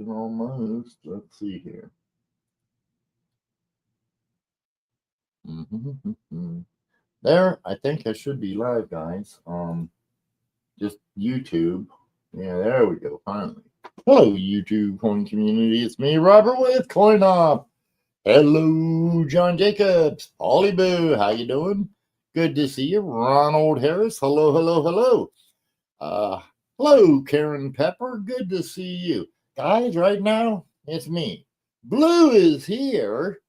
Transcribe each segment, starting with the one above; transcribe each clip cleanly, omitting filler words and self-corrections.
working almost. Let's see here. There, I think I should be live, guys. Just YouTube. Yeah, there we go. Finally. Hello, YouTube coin community. It's me, Robert, with Cointalk. Hello, John Jacobs. Holly Boo, how you doing? Good to see you. Ronald Harris. Hello, hello, hello. Hello, Karen Pepper. Good to see you. Guys, right now, it's me. Blue is here.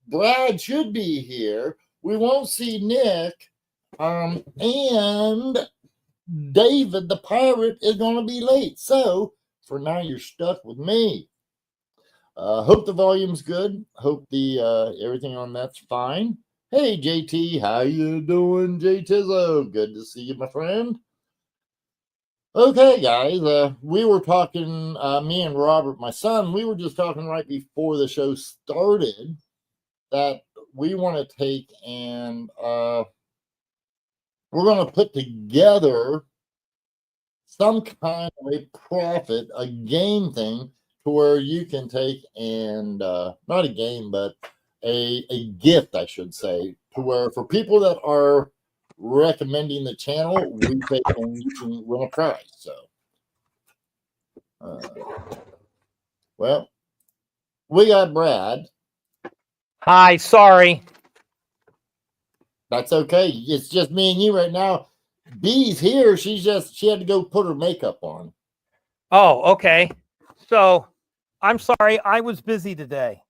Brad should be here. We won't see Nick. And David, the pirate, is going to be late. So, for now, you're stuck with me. Hope the volume's good. Hope the everything on that's fine. Hey, JT, how you doing, J Tizzo? Good to see you, my friend. Okay, guys, we were talking, me and Robert, my son, we were just talking right before the show started that we want to take and we're going to put together some kind of a profit, a game thing, to where you can take and, not a game, but a gift, I should say, to where for people that are recommending the channel, we take and you can win a prize. So, well, we got Brad. Hi, sorry. That's okay. It's just me and you right now. Bee's here. She had to go put her makeup on. Oh, okay. So I'm sorry. I was busy today.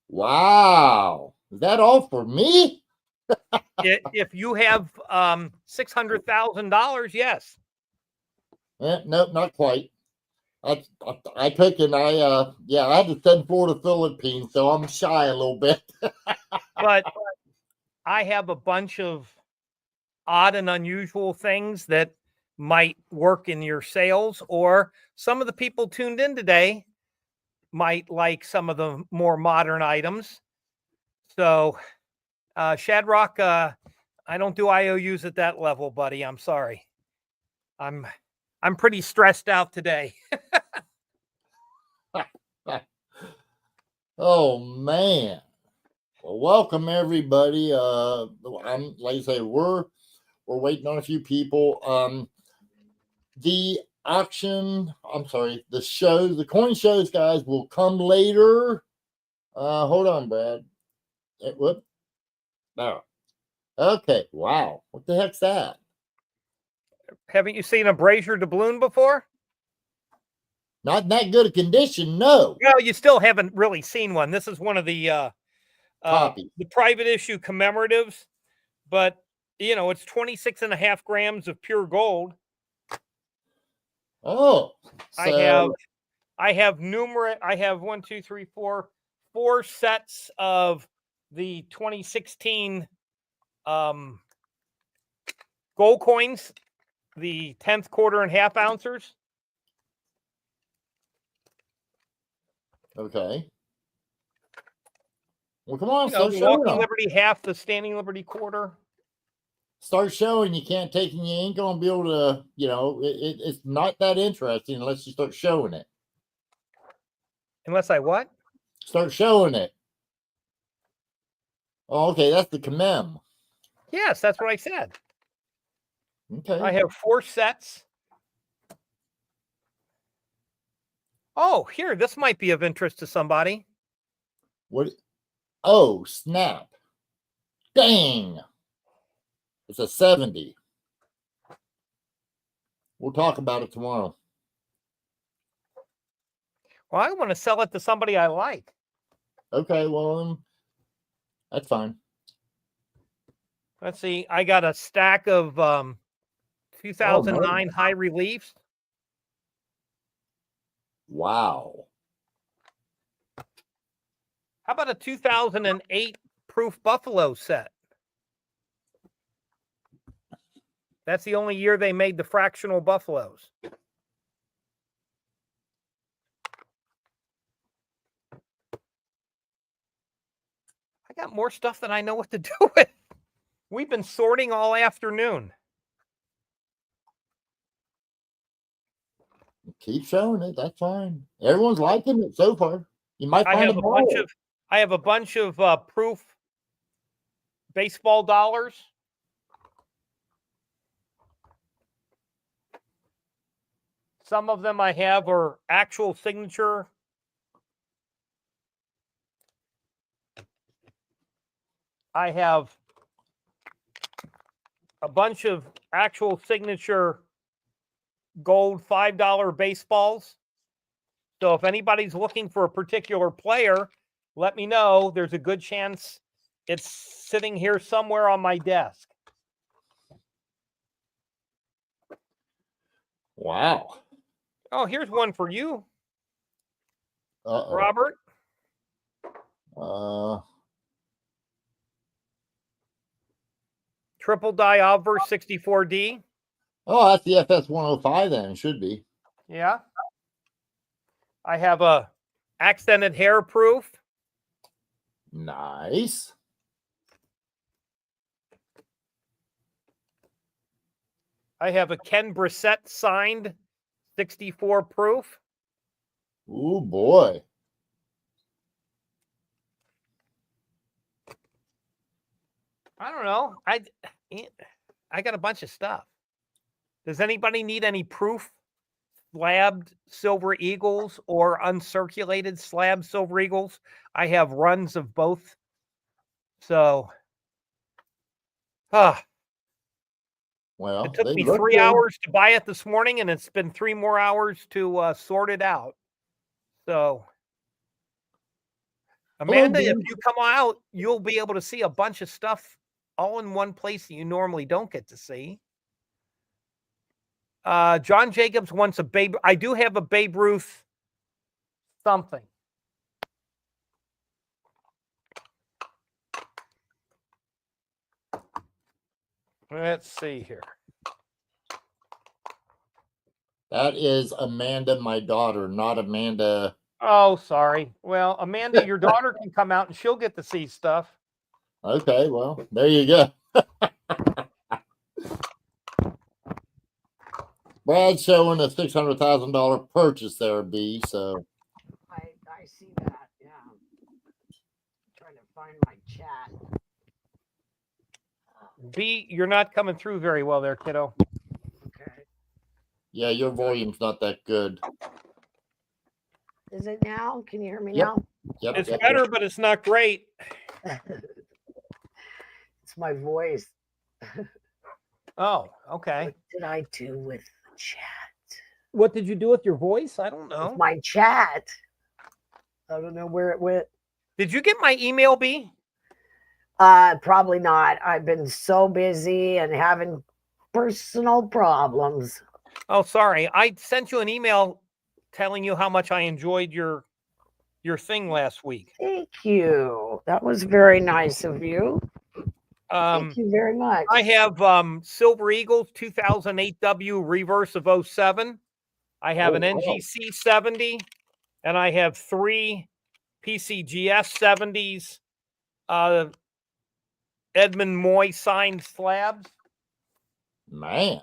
Wow. Is that all for me? If you have $600,000, yes. Nope, not quite. I took and I had to send for the Philippines, so I'm shy a little bit. But I have a bunch of odd and unusual things that might work in your sales, or some of the people tuned in today might like some of the more modern items. So, Shadrock, I don't do IOUs at that level, buddy. I'm sorry. I'm pretty stressed out today. Oh man. Well, welcome everybody. I'm like I say, we're waiting on a few people. The auction, the shows, the coin shows, guys, will come later. Hold on, Brad. Whoop. No. Okay. Wow. What the heck's that? Haven't you seen a brazier doubloon before? Not in that good a condition, no. Well, you still haven't really seen one. This is one of the private issue commemoratives, but you know, it's 26.5 grams of pure gold. Oh, so I have four sets of the 2016 gold coins, the 10th quarter and half ouncers. Okay. Well, come on, the walking Liberty half, the standing Liberty quarter. Start showing. You can't take, and you ain't gonna be able to. It's not that interesting unless you start showing it. Unless I what? Start showing it. Oh, okay, that's the commem. Yes, that's what I said. Okay. I have 4 sets. Oh, here, this might be of interest to somebody. What? Oh, snap. Dang. It's a 70. We'll talk about it tomorrow. Well, I want to sell it to somebody I like. Okay, well, that's fine. Let's see. I got a stack of 2009 high reliefs. Wow. How about a 2008 proof Buffalo set? That's the only year they made the fractional Buffaloes. I got more stuff than I know what to do with. We've been sorting all afternoon. Keep showing it. That's fine. Everyone's liking it so far. You might I find have a bunch of proof baseball dollars. Some of them I have are actual signature. I have a bunch of actual signature gold $5 baseballs. So if anybody's looking for a particular player, let me know. There's a good chance it's sitting here somewhere on my desk. Wow. Oh, here's one for you, Uh-oh. Robert. Triple die obverse 64D. Oh, that's the FS 105 then. It should be. Yeah. I have a accented hair proof. Nice. I have a Ken Brissett signed 64 proof. Oh boy. I don't know. I got a bunch of stuff. Does anybody need any proof slabbed Silver Eagles or uncirculated slab Silver Eagles? I have runs of both. So, well, it took they me look 3 good. hours to buy it this morning, and it's been 3 more hours to sort it out. So, Amanda, if you come out, you'll be able to see a bunch of stuff all in one place that you normally don't get to see. John Jacobs wants a Babe. I do have a Babe Ruth something. Let's see here. That is Amanda, my daughter, not Amanda. Oh, sorry. Well, Amanda, your daughter can come out and she'll get to see stuff. Okay, well, there you go. Brad's showing a $600,000 purchase there, B. So I see that. Yeah, trying to find my chat. B, you're not coming through very well there, kiddo. Okay. yeah, your volume's not that good. Is it now? Can you hear me Yep. now? Yep, It's better, but it's not great. It's my voice. Oh, okay. What did I do with the chat? What did you do with your voice? I don't know. With my chat. I don't know where it went. Did you get my email, B? Probably not. I've been so busy and having personal problems. Oh, sorry. I sent you an email telling you how much I enjoyed your thing last week. Thank you. That was very nice of you. Thank you very much. I have Silver Eagles 2008 W reverse of 07. I have an NGC 70, and I have 3 PCGS 70s. Edmund Moy signed slabs. Man,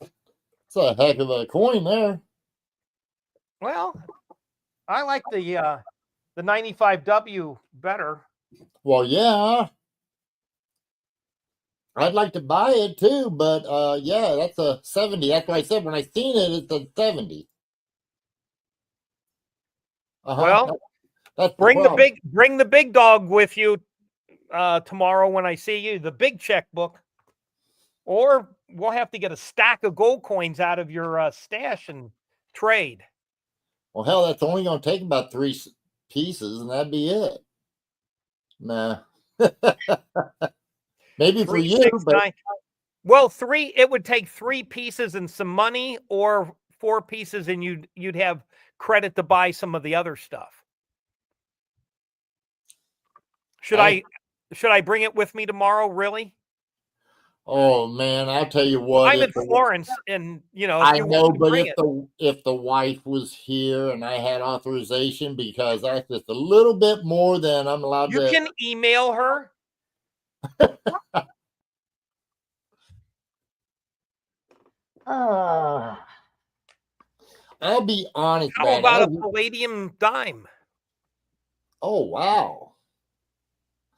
it's a heck of a coin there. Well, I like the 95W better. Well, yeah. I'd like to buy it too, but yeah, that's a 70. That's what I said when I seen it. It's a 70. Well, that's bring the big dog with you tomorrow when I see you. The big checkbook, or we'll have to get a stack of gold coins out of your stash and trade. Well, hell, that's only going to take about 3 pieces, and that'd be it. Nah. Maybe for you, but... Well, 3. It would take 3 pieces and some money, or 4 pieces, and you'd have credit to buy some of the other stuff. Should I bring it with me tomorrow? Really? Oh man, I'll tell you what. I'm in Florence, and I know, but if the wife was here and I had authorization, because that's just a little bit more than I'm allowed to. You can email her. I'll be honest, How man. about a palladium dime? Oh, wow.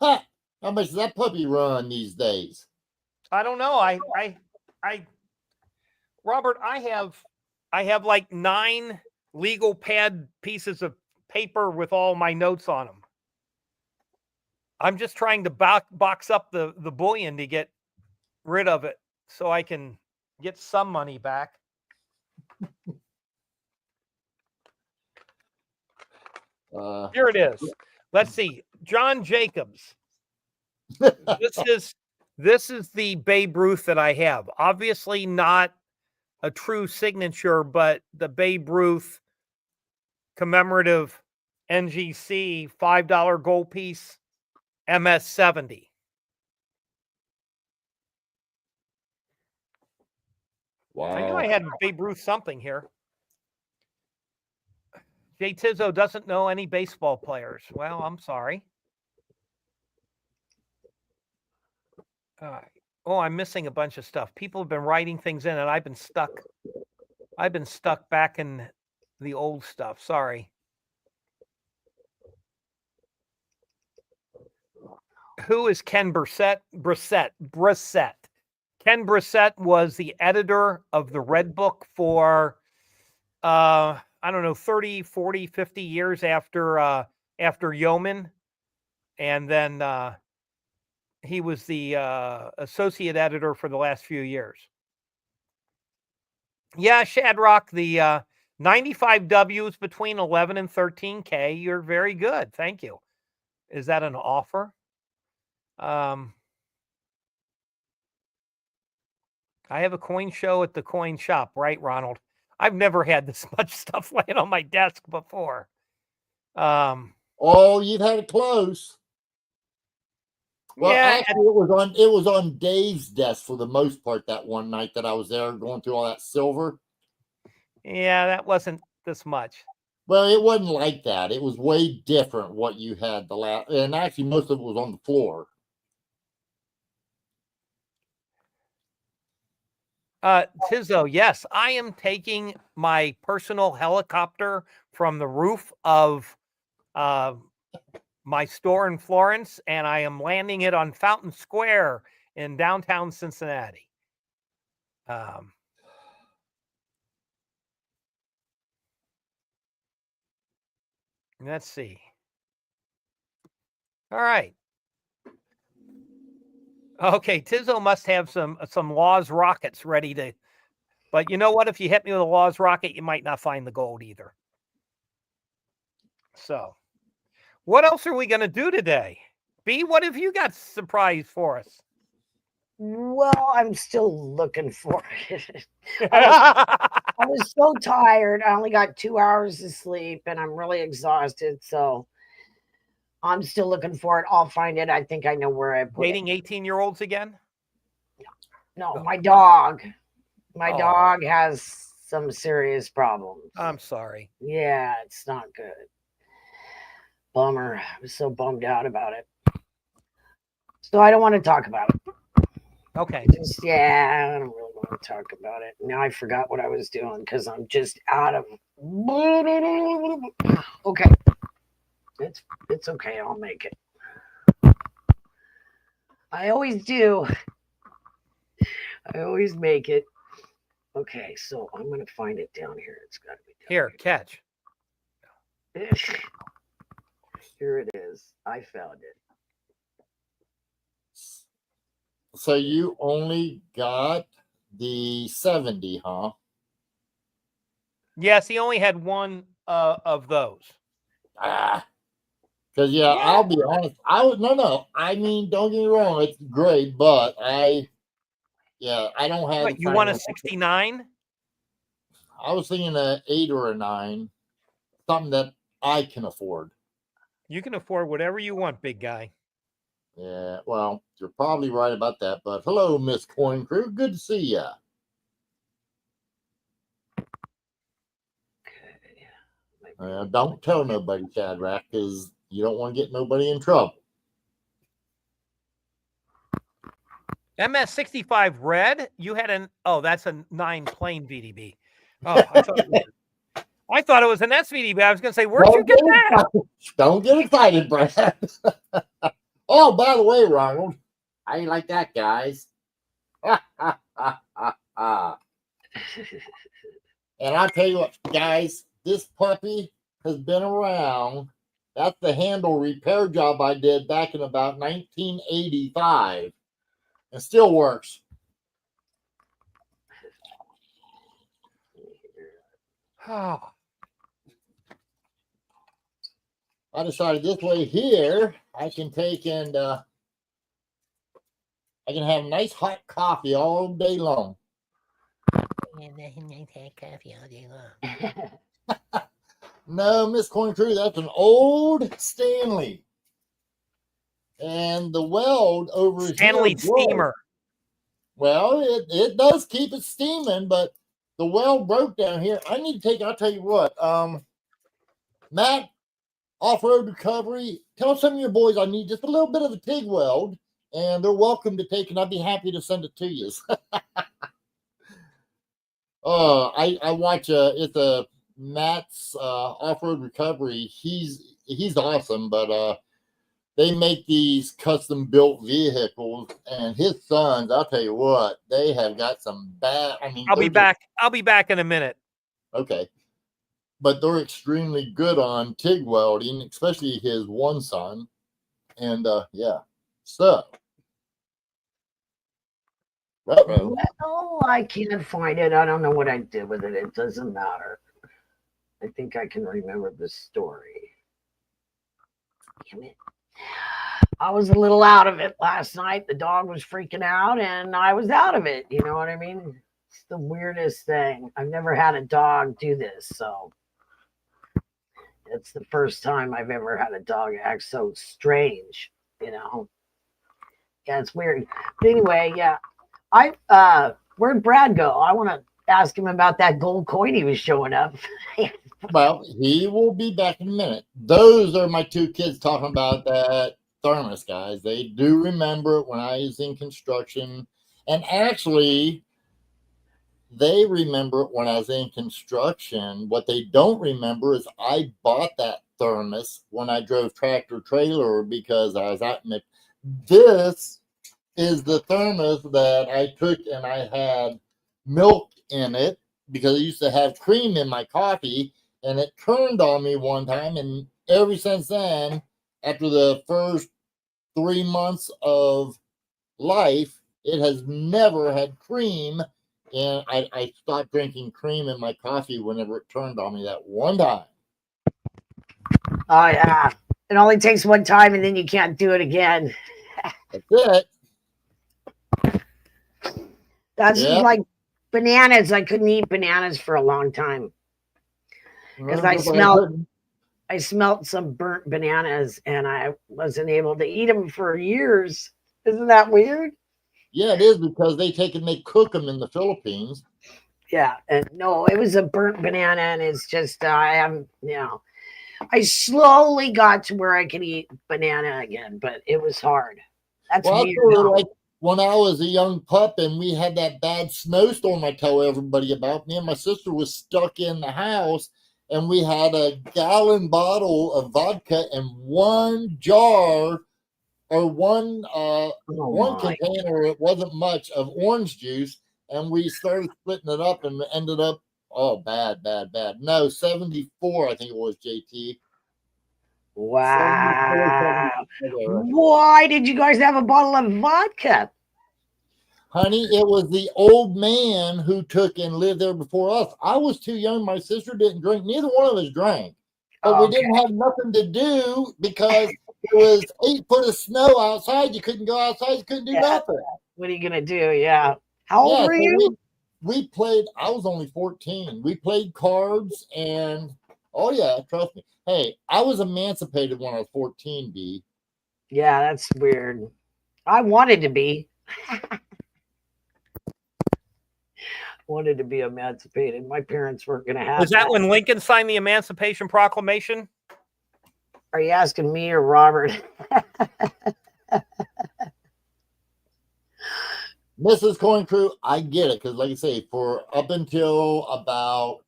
Huh. How much does that puppy run these days? I don't know. Robert, I have like 9 legal pad pieces of paper with all my notes on them. I'm just trying to box up the bullion to get rid of it so I can get some money back. Here it is. Let's see. John Jacobs. This is the Babe Ruth that I have. Obviously not a true signature, but the Babe Ruth commemorative NGC $5 gold piece MS-70. Wow. I knew I had Babe Ruth something here. Jay Tizzo doesn't know any baseball players. Well, I'm sorry. Oh, I'm missing a bunch of stuff. People have been writing things in, and I've been stuck. I've been stuck back in the old stuff. Sorry. Who is Ken Brissett? Ken Brissett was the editor of the Red Book for, I don't know, 30, 40, 50 years after Yeoman. And then he was the associate editor for the last few years. Yeah, Shadrock, the 95 Ws between 11 and 13K. You're very good. Thank you. Is that an offer? I have a coin show at the coin shop, right, Ronald? I've never had this much stuff laying on my desk before. Oh, you've had it close. Well, yeah, actually, it was on Dave's desk for the most part that one night that I was there going through all that silver. Yeah, that wasn't this much. Well, it wasn't like that. It was way different what you had the last, and actually most of it was on the floor. Tizzo, yes, I am taking my personal helicopter from the roof of my store in Florence, and I am landing it on Fountain Square in downtown Cincinnati. Let's see. All right. Okay, Tizzo must have some Laws rockets ready to, but you know what? If you hit me with a Laws rocket, you might not find the gold either. So, what else are we going to do today? B, what have you got surprise for us? Well, I'm still looking for it. I was so tired. I only got 2 hours of sleep and I'm really exhausted. So I'm still looking for it. I'll find it. I think I know where I put Dating 18-year-olds again? No, my dog. My dog has some serious problems. I'm sorry. Yeah, it's not good. Bummer. I was so bummed out about it. So I don't want to talk about it. Okay. I don't really want to talk about it. Now I forgot what I was doing because I'm just out of. Okay. It's okay. I'll make it. I always do. I always make it. Okay, so I'm going to find it down here. It's got to be down here. Catch. Here it is. I found it. So you only got the 70, huh? Yes, he only had one of those. Because I'll be honest. No. I mean, don't get me wrong. It's great, but I don't have. What, you want a 69? I was thinking an 8 or a 9, something that I can afford. You can afford whatever you want, big guy. Yeah, well, you're probably right about that. But hello, Miss Coin Crew. Good to see ya. Don't tell nobody, Shadrach, because you don't want to get nobody in trouble. MS-65 red. You had that's a 9 plain VDB. Oh, I thought I thought it was an SVD, but I was going to say, where'd you get that? Excited. Don't get excited, Brad. Oh, by the way, Ronald, I ain't like that, guys. And I'll tell you what, guys, this puppy has been around. That's the handle repair job I did back in about 1985. It still works. Oh, I decided this way here, I can take and I can have nice hot coffee all day long. No, Miss Corn Crew, that's an old Stanley. And the weld over Stanley here broke. steamer. Well, it does keep it steaming, but the weld broke down here. I need to take, I'll tell you what, Matt, Off-Road Recovery, tell some of your boys I need just a little bit of a TIG weld, and they're welcome to take, and I'd be happy to send it to you. I watch, it's a Matt's Off-Road Recovery. He's awesome, but they make these custom built vehicles, and his sons, I'll tell you what, they have got some bad. I mean, I'll be back. I'll be back in a minute. Okay. But they're extremely good on TIG welding, especially his one son. And yeah. So. Well, I can't find it. I don't know what I did with it. It doesn't matter. I think I can remember the story. Damn it. I was a little out of it last night. The dog was freaking out and I was out of it. You know what I mean? It's the weirdest thing. I've never had a dog do this. So it's the first time I've ever had a dog act so strange, you know? Yeah, it's weird. But anyway, yeah. Where'd Brad go? I want to ask him about that gold coin he was showing up. Well, he will be back in a minute. Those are my two kids talking about that thermos, guys. They do remember it when I was in construction. And actually, they remember it when I was in construction. What they don't remember is I bought that thermos when I drove tractor trailer because I was out in it. This is the thermos that I took and I had milk in it because I used to have cream in my coffee, and it turned on me one time, and ever since then, after the first 3 months of life, it has never had cream, and I stopped drinking cream in my coffee whenever it turned on me that one time. Oh, yeah. It only takes one time, and then you can't do it again. That's it. That's just like bananas. I couldn't eat bananas for a long time because I smelled some burnt bananas and I wasn't able to eat them for years. Isn't that weird? Yeah, it is, because they cook them in the Philippines. Yeah, and no, it was a burnt banana, and it's just I slowly got to where I could eat banana again, but it was hard. That's weird. Like when I was a young pup and we had that bad snowstorm I tell everybody about, me and my sister was stuck in the house, and we had a gallon bottle of vodka and one jar or one container, it wasn't much, of orange juice, and we started splitting it up and ended up, bad. No, 74, I think it was, JT. Wow. Why did you guys have a bottle of vodka? Honey, it was the old man who took and lived there before us. I was too young. My sister didn't drink. Neither one of us drank. But we didn't have nothing to do because it was 8 foot of snow outside. You couldn't go outside. You couldn't do nothing. What are you going to do? Yeah. How old were you? We played. I was only 14. We played cards and, trust me. Hey, I was emancipated when I was 14, B. Yeah, that's weird. I wanted to be. Wanted to be emancipated. My parents weren't going to have. Was that when Lincoln signed the Emancipation Proclamation? Are you asking me or Robert? Mrs. Coin Crew, I get it, because like I say, for up until about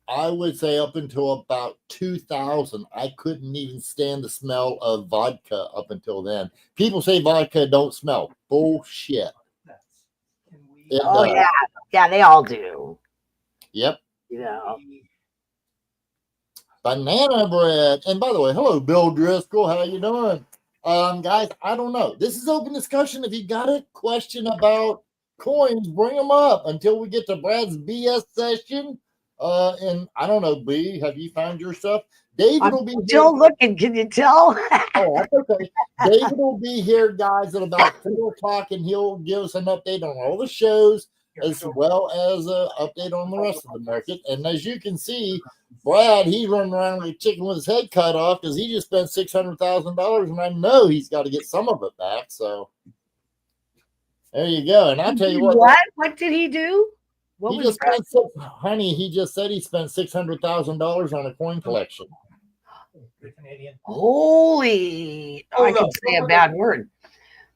I would say up until about 2000, I couldn't even stand the smell of vodka up until then. People say vodka don't smell. Bullshit. It Oh does. yeah, they all do. Yep. You know. Banana bread. And by the way, hello, Bill Driscoll. How you doing? Guys, I don't know. This is open discussion. If you got a question about coins, bring them up until we get to Brad's BS session. And I don't know, B, have you found your stuff? David will be still looking. Can you tell? Oh, that's okay. David will be here, guys, at about 4 o'clock, and he'll give us an update on all the shows as well as an update on the rest of the market. And as you can see, Brad, he's running around like a chicken with his head cut off because he just spent $600,000, and I know he's got to get some of it back. So there you go. And I'll tell you what did he do? He just said he spent $600,000 on a coin collection. Holy! I could say a bad word.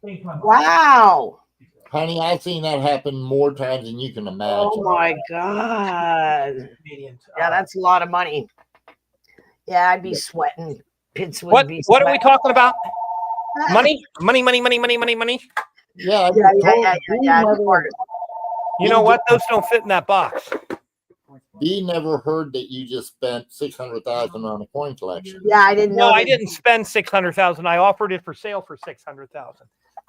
Wow. Honey, I've seen that happen more times than you can imagine. Oh my God. Yeah, that's a lot of money. Yeah, I'd be sweating. Pits would be What are we talking about? Money? Money. Yeah. You know what? Those don't fit in that box. B never heard that you just spent $600,000 on a coin collection. Yeah, I didn't know. No, I didn't spend $600,000. I offered it for sale for $600,000.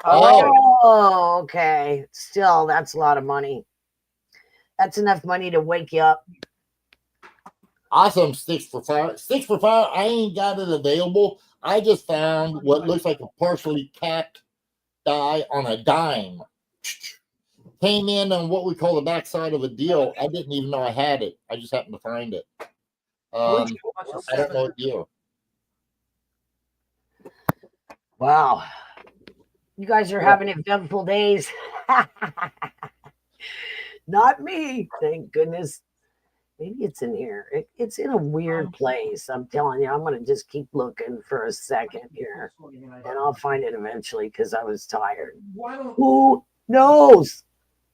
Oh, okay. Still, that's a lot of money. That's enough money to wake you up. Awesome. 6 for 5. 6 for 5. I ain't got it available. I just found what looks like a partially capped die on a dime. Came in on what we call the backside of a deal. I didn't even know I had it. I just happened to find it. I don't know what deal. Wow. You guys are having eventful days. Not me. Thank goodness. Maybe it's in here. It's in a weird place. I'm telling you, I'm going to just keep looking for a second here. And I'll find it eventually because I was tired. Who knows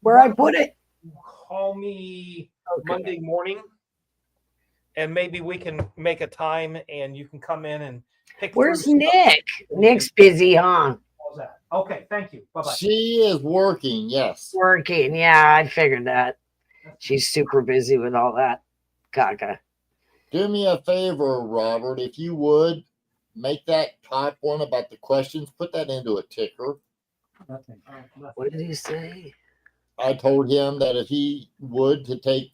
where I put it? Call me Monday morning, and maybe we can make a time and you can come in and pick. Where's Nick? Nick's busy, huh? Okay, thank you. Bye-bye. She is working, yes. Working, yeah, I figured that. She's super busy with all that caca. Do me a favor, Robert, if you would, make that top one about the questions, put that into a ticker. What did he say? I told him that if he would to take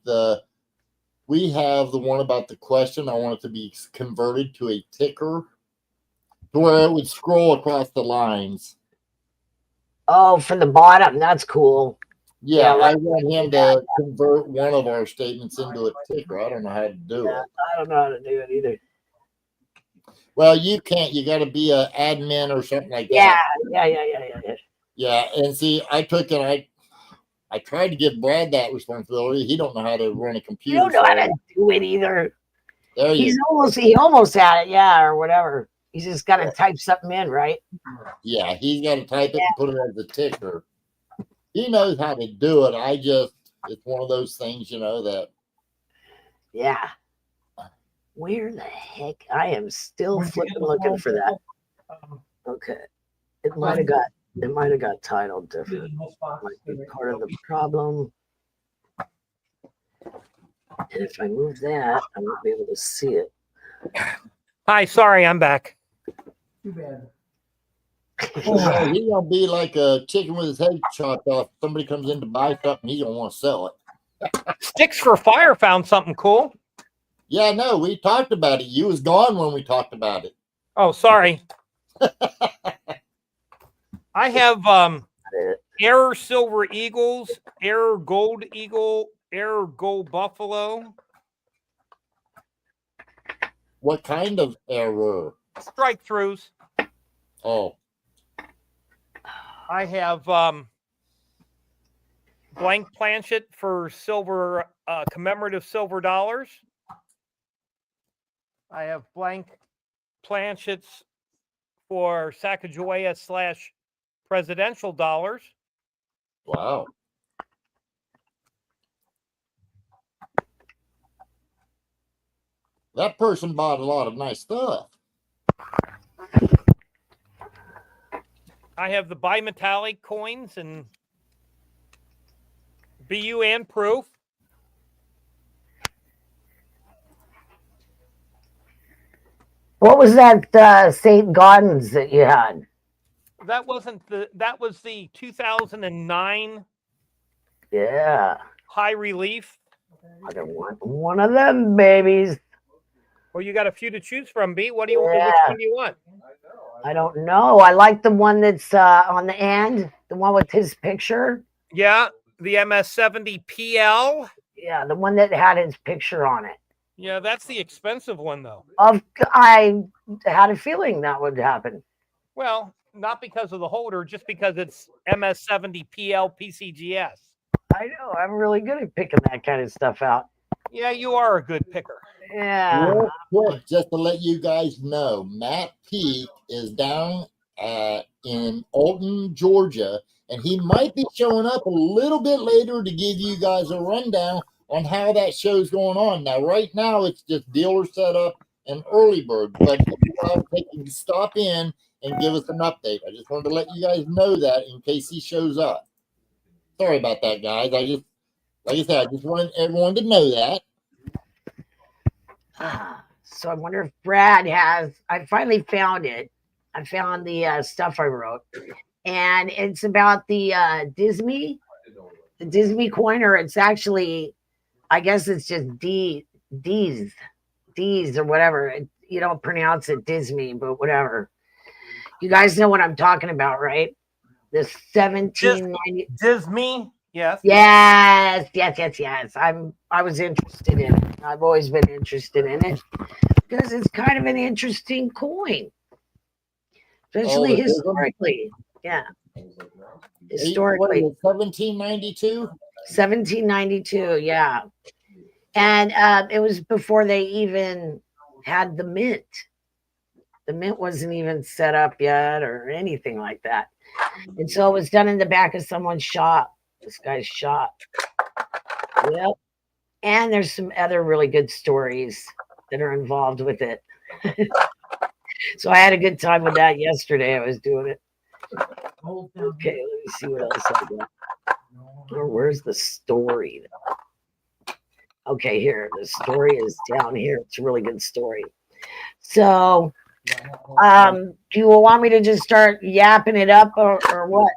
we have the one about the question, I want it to be converted to a ticker to where it would scroll across the lines. Oh, from the bottom. That's cool. Yeah, I want him to convert one of our statements into a ticker. I don't know how to do it. I don't know how to do it either. Well, you can't. You got to be an admin or something like that. Yeah. Yeah, and see, I took it. I tried to give Brad that responsibility. He don't know how to run a computer. You don't know how to do it either. He almost had it, yeah, or whatever. He's just got to type something in, right? Yeah, he's got to type it and put it as a ticker. He knows how to do it. It's one of those things, that. Yeah. Where the heck? I am still flipping looking for that. Okay. It might have got titled different. Might be part of the problem. And if I move that, I won't be able to see it. Hi, sorry, I'm back. Too bad. He's gonna be like a chicken with his head chopped off. Somebody comes in to buy something, he's gonna want to sell it. Sticks for Fire found something cool. Yeah, no, we talked about it. You was gone when we talked about it. Oh, sorry. I have Error Silver Eagles, Error Gold Eagle, Error Gold Buffalo. What kind of error? Strike throughs. Oh. I have blank planchet for silver, commemorative silver dollars. I have blank planchets for Sacagawea / presidential dollars. Wow. that person bought a lot of nice stuff. I have the bimetallic coins and BU and proof. What was that St. Gaudens that you had? That was the 2009 Yeah. high relief. I don't want one of them babies. Well, you got a few to choose from, B. What do you Yeah. which one do you want? I don't know. I like the one that's on the end, the one with his picture. Yeah, the MS-70 PL. Yeah, the one that had his picture on it. Yeah, that's the expensive one, though. I had a feeling that would happen. Well, not because of the holder, just because it's MS-70 PL PCGS. I know. I'm really good at picking that kind of stuff out. Yeah, you are a good picker. Yeah. Real quick, just to let you guys know, Matt Peak is down in Alton, Georgia, and he might be showing up a little bit later to give you guys a rundown on how that show's going on. Now, right now, it's just dealer setup and early bird, but he can stop in and give us an update. I just wanted to let you guys know that in case he shows up. Sorry about that, guys. Like I said, I just wanted everyone to know that. So I wonder if Brad has. I finally found it. I found the stuff I wrote, and it's about the Disme coin, or it's actually, I guess it's just D's or whatever. You don't pronounce it Disme, but whatever. You guys know what I'm talking about, right? The 1790 Disme, yes. Yes. I was interested in it. I've always been interested in it because it's kind of an interesting coin, especially historically. Yeah, historically. 1792. 1792. Yeah, and it was before they even had the mint. The mint wasn't even set up yet or anything like that. And so it was done in the back of someone's shop, this guy's shop. Yep. And there's some other really good stories that are involved with it. So I had a good time with that yesterday. I was doing it. Okay, let me see what else I got. Or where's the story? Okay, here. The story is down here. It's a really good story. So do you want me to just start yapping it up or what?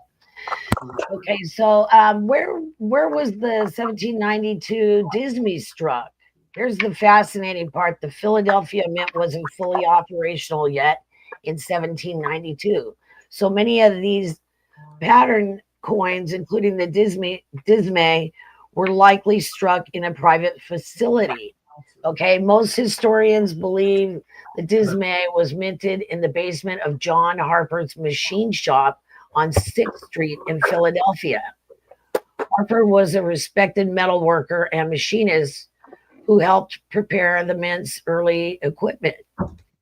Okay, so where was the 1792 Disme struck? Here's the fascinating part. The Philadelphia Mint wasn't fully operational yet in 1792. So many of these pattern coins, including the Disme, were likely struck in a private facility. Okay, most historians believe the Disme was minted in the basement of John Harper's machine shop on 6th Street in Philadelphia. Harper was a respected metal worker and machinist who helped prepare the mint's early equipment.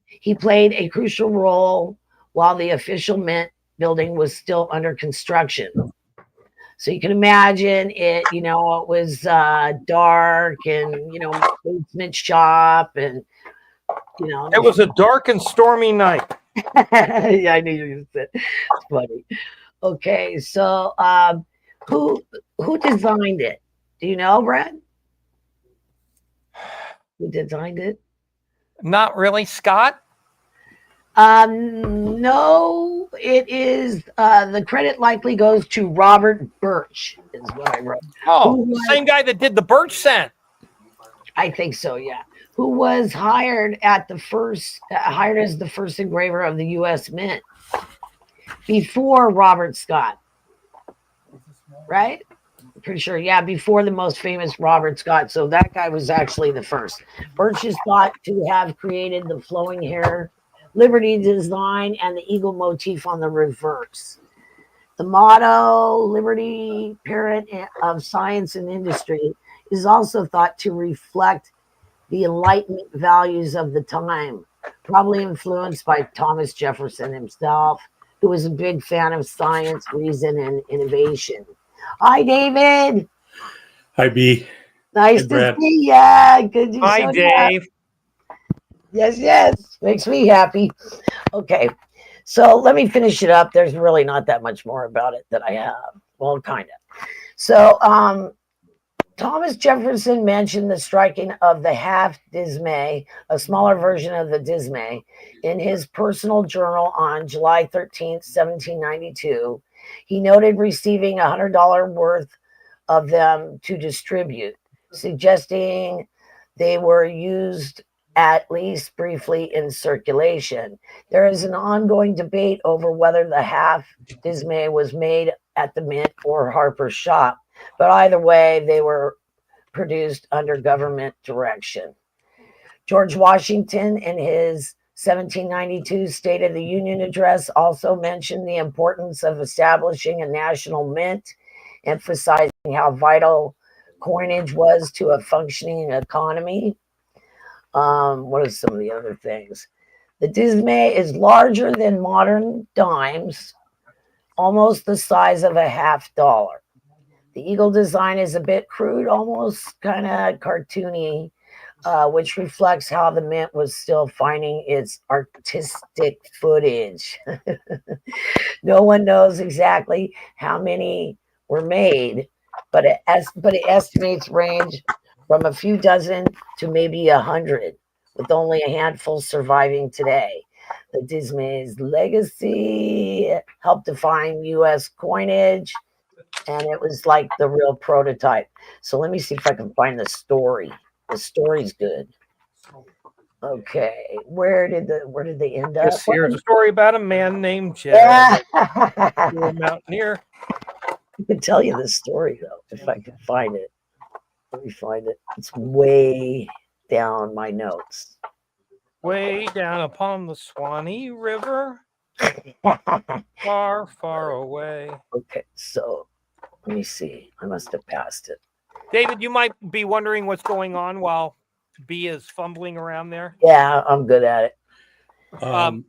He played a crucial role while the official mint building was still under construction. So you can imagine it, it was dark and, basement shop and, It was a dark and stormy night. Yeah, I knew you said it's funny. Okay, so who designed it? Do you know, Brad? Who designed it? Not really, Scott. No, it is the credit likely goes to Robert Birch, is what I wrote. Oh, same guy that did the Birch scent. I think so, yeah. Who was hired as the first engraver of the U.S. Mint before Robert Scott, right? I'm pretty sure, yeah, before the most famous Robert Scott. So that guy was actually the first. Birch is thought to have created the flowing hair Liberty design and the eagle motif on the reverse. The motto, Liberty, parent of science and industry, is also thought to reflect the Enlightenment values of the time, probably influenced by Thomas Jefferson himself, who was a big fan of science, reason, and innovation. Hi, David. Hi, B. Nice to see ya. Good to Hi, Dave. Yes. Makes me happy. Okay. So let me finish it up. There's really not that much more about it that I have. Well, kind of. So, Thomas Jefferson mentioned the striking of the half Disme, a smaller version of the Disme, in his personal journal on July 13th, 1792. He noted receiving $100 worth of them to distribute, suggesting they were used at least briefly in circulation. There is an ongoing debate over whether the half Disme was made at the Mint or Harper's shop, but either way, they were produced under government direction. George Washington, in his 1792 State of the Union address, also mentioned the importance of establishing a national mint, emphasizing how vital coinage was to a functioning economy. What are some of the other things? The Disme is larger than modern dimes, almost the size of a $50. The eagle design is a bit crude, almost kind of cartoony, which reflects how the mint was still finding its artistic footage. No one knows exactly how many were made, but it estimates range from a few dozen to maybe 100, with only a handful surviving today. The Dismay's legacy helped define U.S. coinage, and it was like the real prototype. So let me see if I can find the story. The story's good. Okay, where did they end up? Here's a story about a man named Jed, Yeah. a mountaineer. I can tell you the story though, if I can find it. Let me find it. It's way down my notes. Way down upon the Swanee River, far, far away. Okay, so let me see. I must have passed it. David, you might be wondering what's going on while B is fumbling around there. Yeah, I'm good at it. I've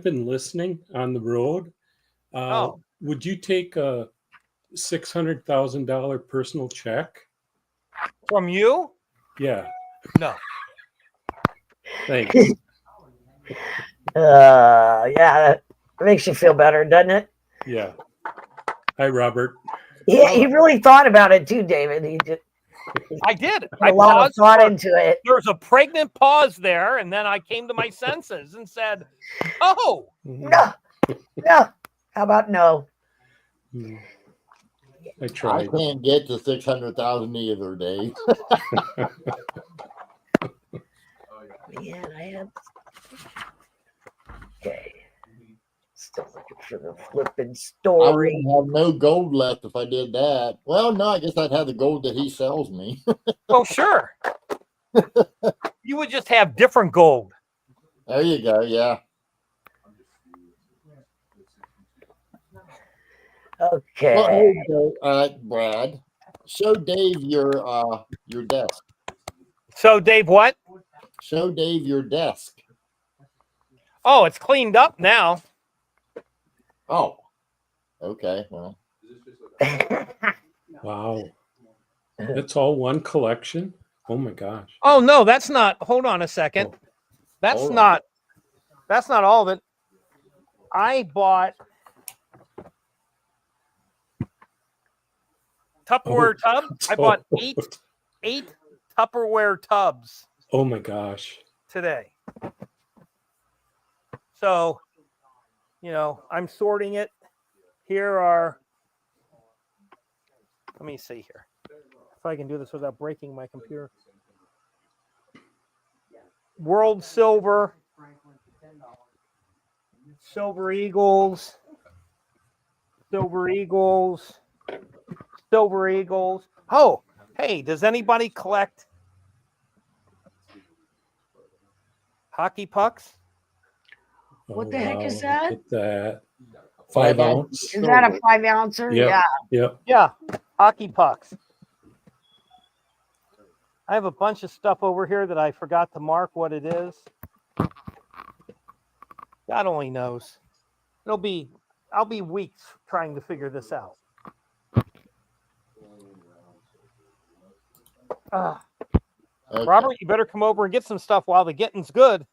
been listening on the road. Would you take a $600,000 personal check? From you? Yeah. No. Thanks. Yeah, that makes you feel better, doesn't it? Yeah. Hi, Robert. Yeah, he really thought about it too, David. He did. I did. Put I a lot of paused thought for- into it. There was a pregnant pause there, and then I came to my senses and said, "Oh, No. How about no? I I tried. can't get to 600,000 either, Dave. Man, I have. Okay. Still looking for the flipping I story. wouldn't have no gold left if I did that. Well, no, I guess I'd have the gold that he sells me. well, sure." You would just have different gold. There you go. Yeah. Okay. Well, here you go, Brad. Show Dave your desk. So, Dave, what? Show Dave your desk. Oh, it's cleaned up now. Oh, okay. Well, Wow. That's all one collection? Oh my gosh. Oh no, that's not. Hold on a second. Oh. That's Hold on. not. That's not all of it. I bought Tupperware tubs. I bought eight Tupperware tubs Oh my gosh. today. So, I'm sorting it. Here are. Let me see here. If I can do this without breaking my computer. World Silver, Silver Eagles, Silver Eagles, Silver Eagles. Oh, hey, does anybody collect hockey pucks? What the heck is that? Look at that. 5 ounce. Is that a 5 ouncer? Yep. Yeah. Yep. Yeah, hockey pucks. I have a bunch of stuff over here that I forgot to mark what it is. God only knows. I'll be weeks trying to figure this out. Okay. Robert, you better come over and get some stuff while the getting's good.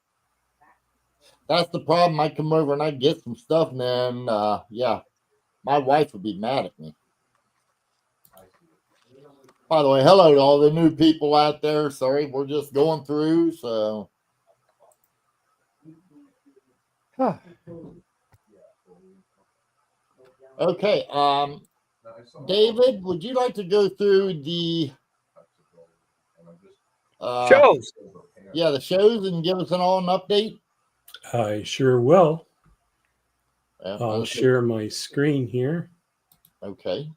That's the problem. I come over and I get some stuff, and then, yeah, my wife would be mad at me. By the way, hello to all the new people out there. Sorry, we're just going through, so. Okay, David, would you like to go through the Shows? Yeah, the shows and give us an update? I sure will. I'll Okay. share my screen here. Okay.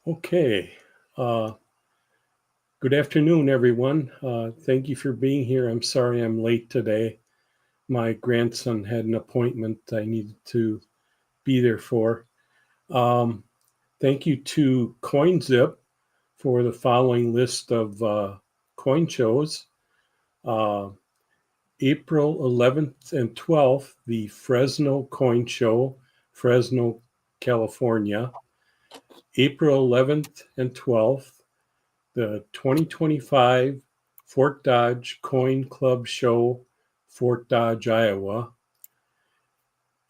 Okay. Good afternoon, everyone. Thank you for being here. I'm sorry I'm late today. My grandson had an appointment I needed to be there for. Thank you to CoinZip for the following list of coin shows. April 11th and 12th, the Fresno Coin Show, Fresno, California. April 11th and 12th, the 2025 Fort Dodge Coin Club Show, Fort Dodge, Iowa.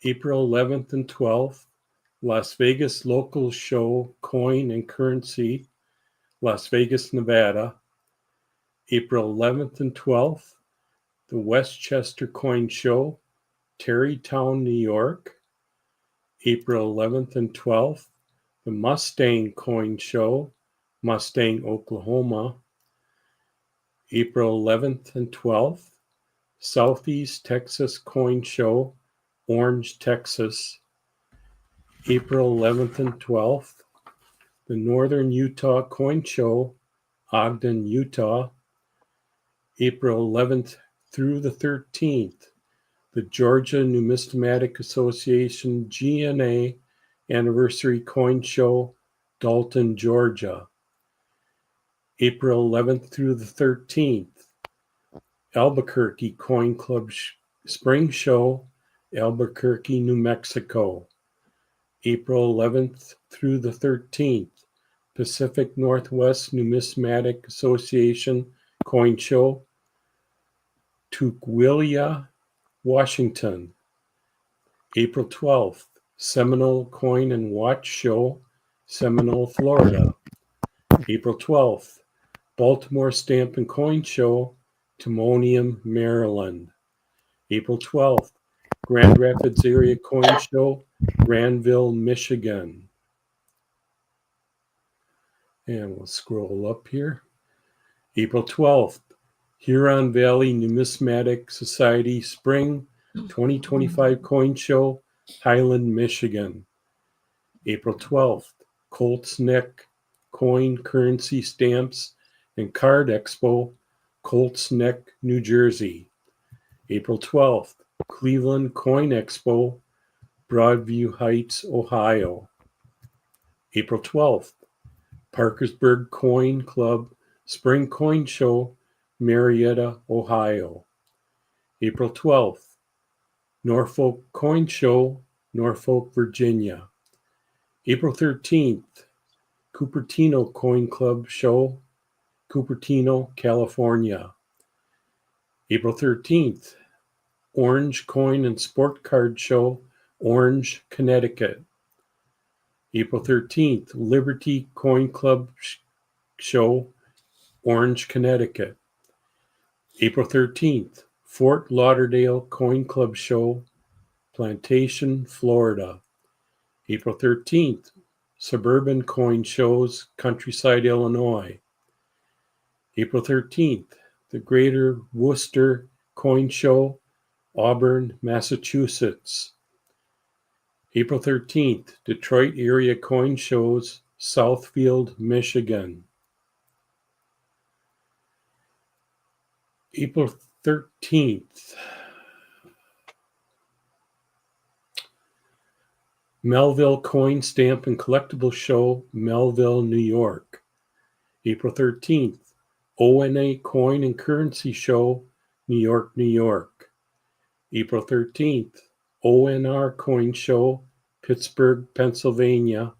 April 11th and 12th, Las Vegas Local Show Coin and Currency, Las Vegas, Nevada. April 11th and 12th, the Westchester Coin Show, Tarrytown, New York. April 11th and 12th, the Mustang Coin Show, Mustang, Oklahoma. April 11th and 12th, Southeast Texas Coin Show, Orange, Texas. April 11th and 12th, the Northern Utah Coin Show, Ogden, Utah. April 11th through the 13th, the Georgia Numismatic Association GNA Anniversary Coin Show, Dalton, Georgia. April 11th through the 13th, Albuquerque Coin Club Spring Show, Albuquerque, New Mexico. April 11th through the 13th, Pacific Northwest Numismatic Association Coin Show, Tukwila, Washington. April 12th, Seminole Coin and Watch Show, Seminole, Florida. April 12th, Baltimore Stamp and Coin Show, Timonium, Maryland. April 12th, Grand Rapids Area Coin Show, Granville, Michigan. And we'll scroll up here. April 12th, Huron Valley Numismatic Society Spring 2025 Coin Show, Highland, Michigan. April 12th, Colts Neck Coin, Currency, Stamps, and Card Expo, Colts Neck, New Jersey. April 12th, Cleveland Coin Expo, Broadview Heights, Ohio. April 12th, Parkersburg Coin Club Spring Coin Show, Marietta, Ohio. April 12th, Norfolk Coin Show, Norfolk, Virginia. April 13th, Cupertino Coin Club Show, Cupertino, California. April 13th, Orange Coin and Sport Card Show, Orange, Connecticut. April 13th, Liberty Coin Club Show, Orange, Connecticut. April 13th, Fort Lauderdale Coin Club Show, Plantation, Florida. April 13th, Suburban Coin Shows, Countryside, Illinois. April 13th, the Greater Worcester Coin Show, Auburn, Massachusetts. April 13th, Detroit Area Coin Shows, Southfield, Michigan. April 13th, Melville Coin Stamp and Collectible Show, Melville, New York. April 13th, ONA Coin and Currency Show, New York, New York. April 13th, ONR Coin Show, Pittsburgh, Pennsylvania.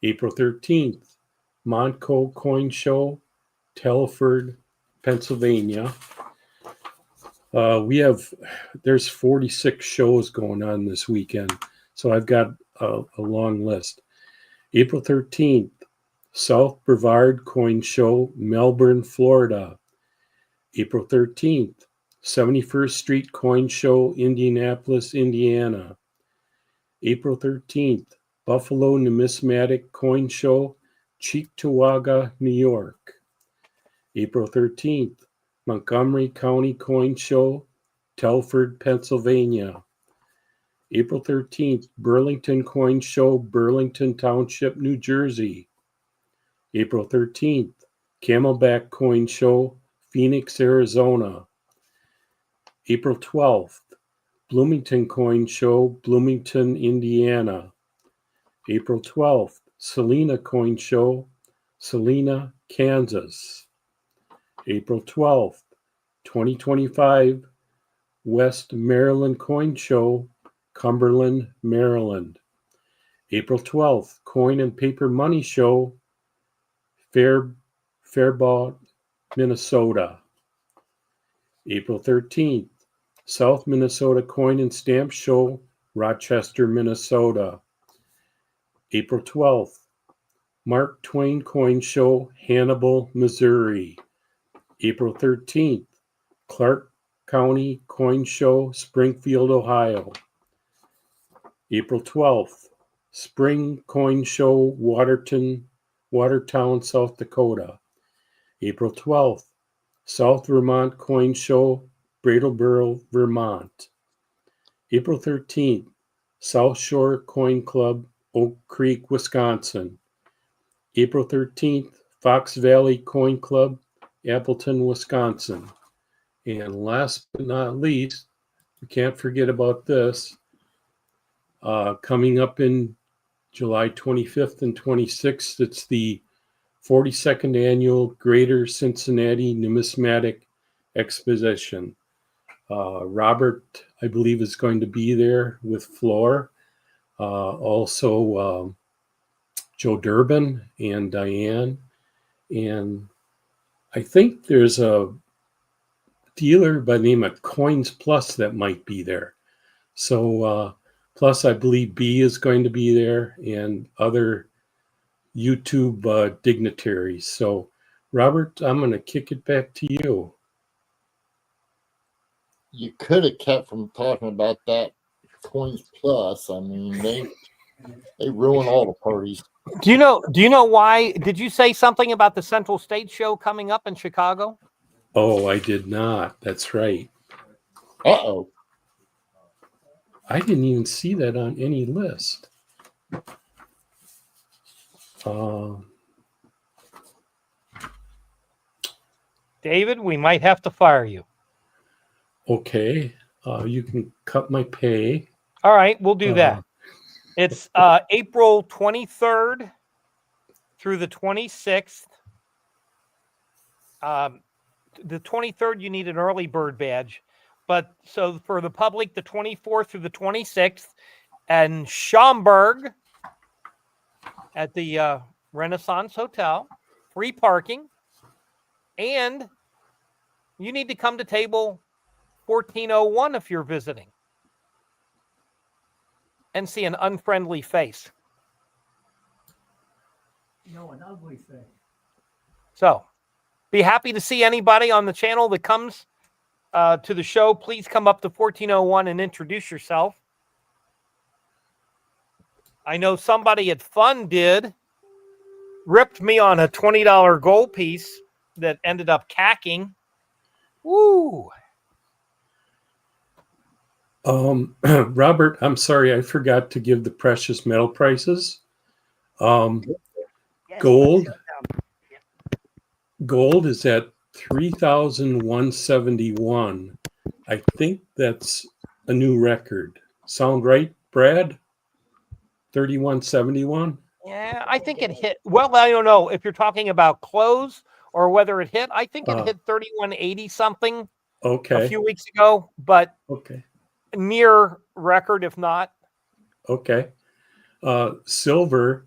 April 13th, Montco Coin Show, Telford, Pennsylvania. There's 46 shows going on this weekend, so I've got a long list. April 13th, South Brevard Coin Show, Melbourne, Florida. April 13th, 71st Street Coin Show, Indianapolis, Indiana. April 13th, Buffalo Numismatic Coin Show, Cheektowaga, New York. April 13th, Montgomery County Coin Show, Telford, Pennsylvania. April 13th, Burlington Coin Show, Burlington Township, New Jersey. April 13th, Camelback Coin Show, Phoenix, Arizona. April 12th, Bloomington Coin Show, Bloomington, Indiana. April 12th, Salina Coin Show, Salina, Kansas. April 12th, 2025, West Maryland Coin Show, Cumberland, Maryland. April 12th, Coin and Paper Money Show, Faribault, Minnesota. April 13th, South Minnesota Coin and Stamp Show, Rochester, Minnesota. April 12th, Mark Twain Coin Show, Hannibal, Missouri. April 13th, Clark County Coin Show, Springfield, Ohio. April 12th, Spring Coin Show, Watertown, South Dakota. April 12th, South Vermont Coin Show, Brattleboro, Vermont. April 13th, South Shore Coin Club, Oak Creek, Wisconsin. April 13th, Fox Valley Coin Club, Appleton, Wisconsin. And last but not least, we can't forget about this. Coming up in July 25th and 26th, it's the 42nd Annual Greater Cincinnati Numismatic Exposition. Robert, I believe, is going to be there with Floor. Also, Joe Durbin and Diane. And I think there's a dealer by the name of Coins Plus that might be there. So, plus I believe B is going to be there and other YouTube dignitaries. So, Robert, I'm going to kick it back to you. You could have kept from talking about that Coins Plus. I mean, they ruin all the parties. Do you know why? Did you say something about the Central State Show coming up in Chicago? Oh, I did not. That's right. Uh-oh. I didn't even see that on any list. David, we might have to fire you. Okay. You can cut my pay. All right, we'll do that. It's April 23rd through the 26th. The 23rd, you need an early bird badge. But so for the public, the 24th through the 26th, and Schaumburg at the Renaissance Hotel, free parking. And you need to come to table 1401 if you're visiting and see an unfriendly face. No, an ugly face. So be happy to see anybody on the channel that comes to the show. Please come up to 1401 and introduce yourself. I know somebody at Fun ripped me on a $20 gold piece that ended up cacking. Woo! Robert, I'm sorry, I forgot to give the precious metal prices. Gold is at 3,171. I think that's a new record. Sound right, Brad? 3,171? Yeah, I think it hit. Well, I don't know if you're talking about close or whether it hit. I think it hit 3,180 something Okay. a few weeks ago. But okay. near record, if not. Okay. Silver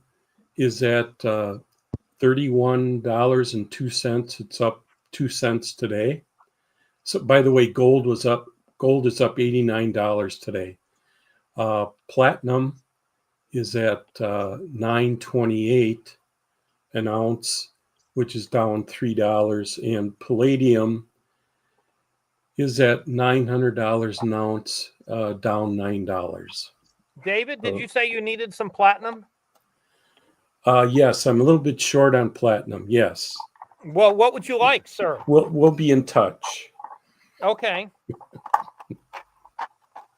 is at $31.02. It's up 2 cents today. So, by the way, gold is up $89 today. Platinum is at $9.28 an ounce, which is down $3, and palladium is at $900 an ounce, down $9. David, did you say you needed some platinum? Yes, I'm a little bit short on platinum. Yes. Well, what would you like, sir? We'll be in touch. Okay.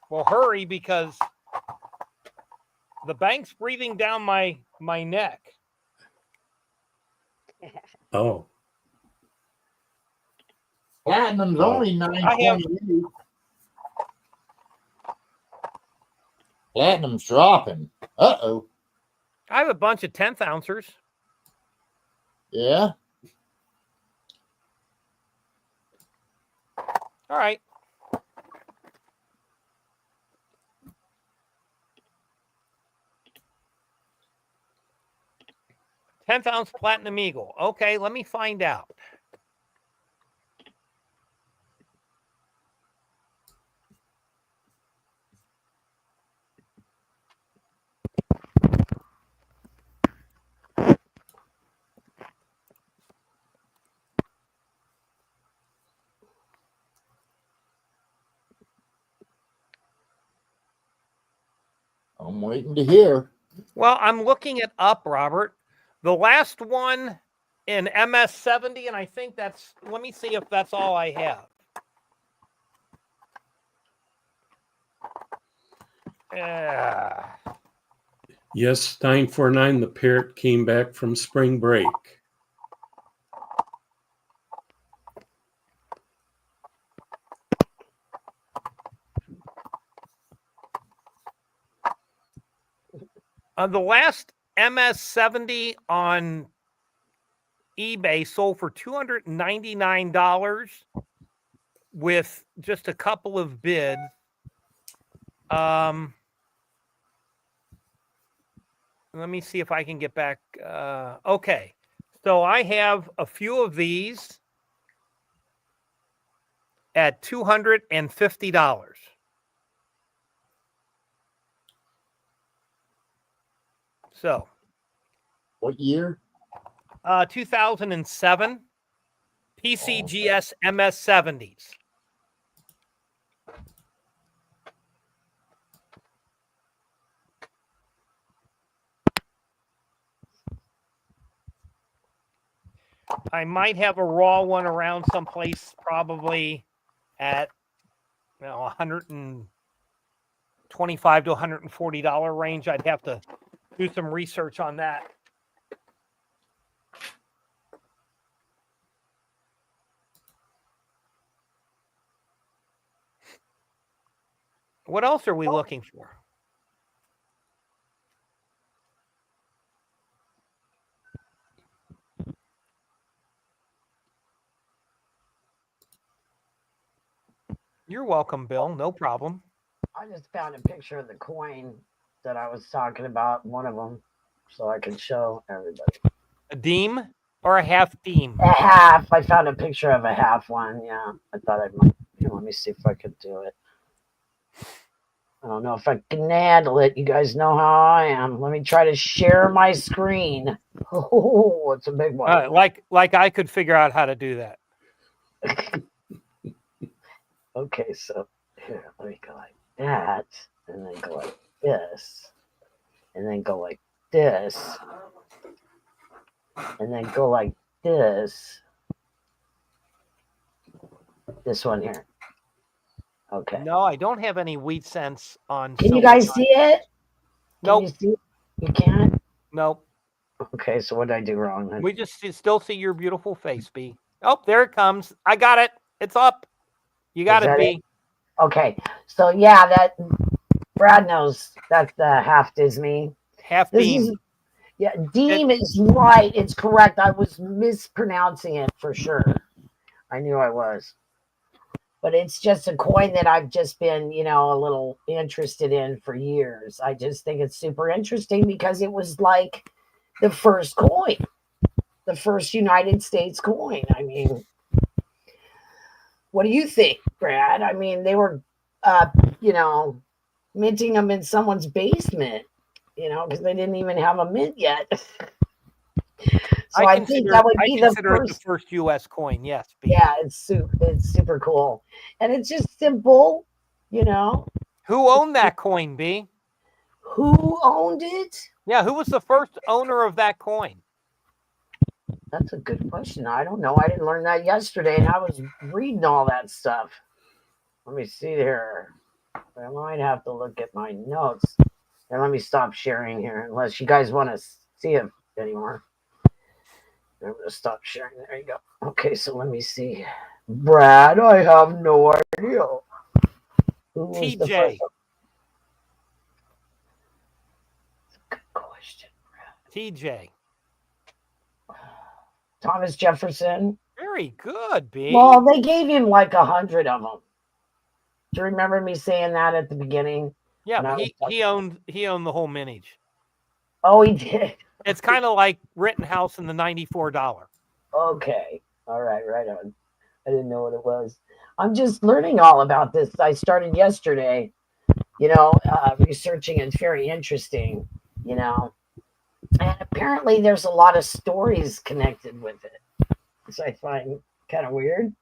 Well, hurry, because the bank's breathing down my neck. Oh. Platinum's only $9.28. Platinum's dropping. Uh-oh. I have a bunch of 10th ounces. Yeah. All right. Tenth ounce platinum eagle. Okay, let me find out. I'm waiting to hear. Well, I'm looking it up, Robert. The last one in MS70, and I think that's, let me see if that's all I have. Yes, 949, the parrot came back from spring break. The last MS70 on eBay sold for $299 with just a couple of bids. Let me see if I can get back. Okay. So I have a few of these at $250. So, What year? 2007 PCGS MS70s. I might have a raw one around someplace, probably at $125 to $140 range. I'd have to do some research on that. What else are we looking for? You're welcome, Bill. No problem. I just found a picture of the coin that I was talking about, one of them, so I can show everybody. A deem or a half deem? A half. I found a picture of a half one. Yeah, I thought I might. Let me see if I could do it. I don't know if I can handle it. You guys know how I am. Let me try to share my screen. Oh, it's a big one. Like I could figure out how to do that. Okay, so here, let me go like that, and then go like this, and then go like this, and then go like this. This one here. Okay. No, I don't have any wheat cents on. Can you guys see it? Nope. Can you see it? You can't? Nope. Okay, so what did I do wrong then? We just still see your beautiful face, B. Oh, there it comes. I got it. It's up. You got it, B. Okay, so yeah, that Brad knows that's the half Disme. Half Deem. Yeah, Deem is right. It's correct. I was mispronouncing it for sure. I knew I was. but it's just a coin that I've just been, a little interested in for years. I just think it's super interesting because it was like the first coin, the first United States coin. I mean, what do you think, Brad? I mean, they were, minting them in someone's basement, because they didn't even have a mint yet. So I think that would be the first U.S. coin. Yes. Yeah, it's super cool, and it's just simple, Who owned that coin, B? Who owned it? Yeah, who was the first owner of that coin? That's a good question. I don't know. I didn't learn that yesterday, and I was reading all that stuff. Let me see here. I might have to look at my notes. And let me stop sharing here, unless you guys want to see it anymore. I'm going to stop sharing. There you go. Okay, so let me see. Brad, I have no idea. Who was TJ. the first? That's a good question, Brad. TJ. Thomas Jefferson. Very good, B. Well, they gave him like 100 of them. Do you remember me saying that at the beginning? Yeah, but he owned the whole mintage. Oh, he did. It's kind of like Rittenhouse and the $94. Okay. All right. Right on. I didn't know what it was. I'm just learning all about this. I started yesterday, researching. It's very interesting, and apparently there's a lot of stories connected with it, which I find kind of weird.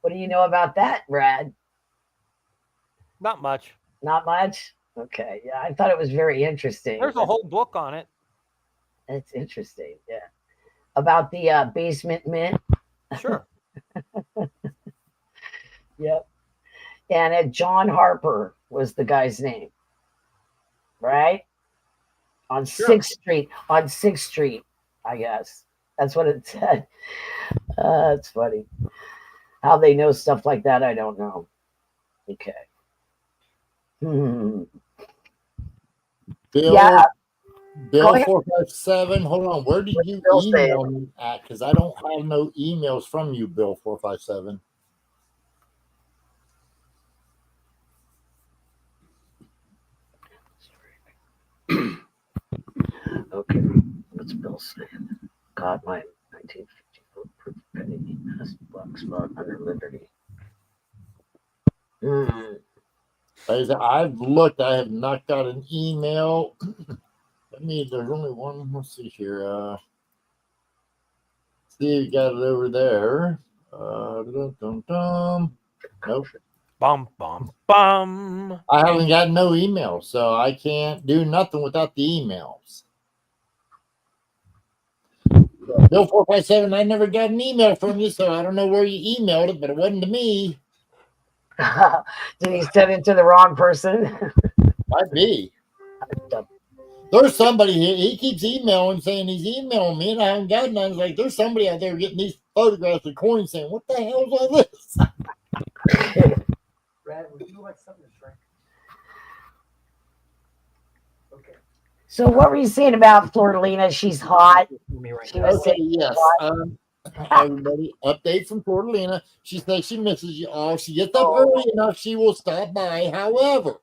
What do you know about that, Brad? Not much. Not much? Okay. Yeah, I thought it was very interesting. There's a whole book on it. It's interesting. Yeah. About the basement mint. Sure. Yep. And John Harper was the guy's name. Right? On Sure. 6th Street. On 6th Street, I guess. That's what it said. It's funny. How they know stuff like that, I don't know. Okay. Bill, Yeah. Bill 457. Hold on. Where did you email me at? Because I don't have no emails from you, Bill 457. Okay. What's Bill saying? Got my 1954 proof penny as black spot under Liberty. I've looked. I have not got an email. There's only one. Let's see here. See, you got it over there. Nope. Bum, bum, bum. I haven't got no email, so I can't do nothing without the emails. Bill 457, I never got an email from you, so I don't know where you emailed it, but it wasn't to me. Did he send it to the wrong person? Might be. There's somebody here. He keeps emailing, saying he's emailing me, and I haven't got none. It's like there's somebody out there getting these photographs of coins, saying, "What the hell is all this?" Brad, would you like something to drink? Okay. So what were you saying about Florida? She's hot. She was Okay, yes. Everybody, update from Florida. She says she misses you all. She gets up early enough, she will stop by. However,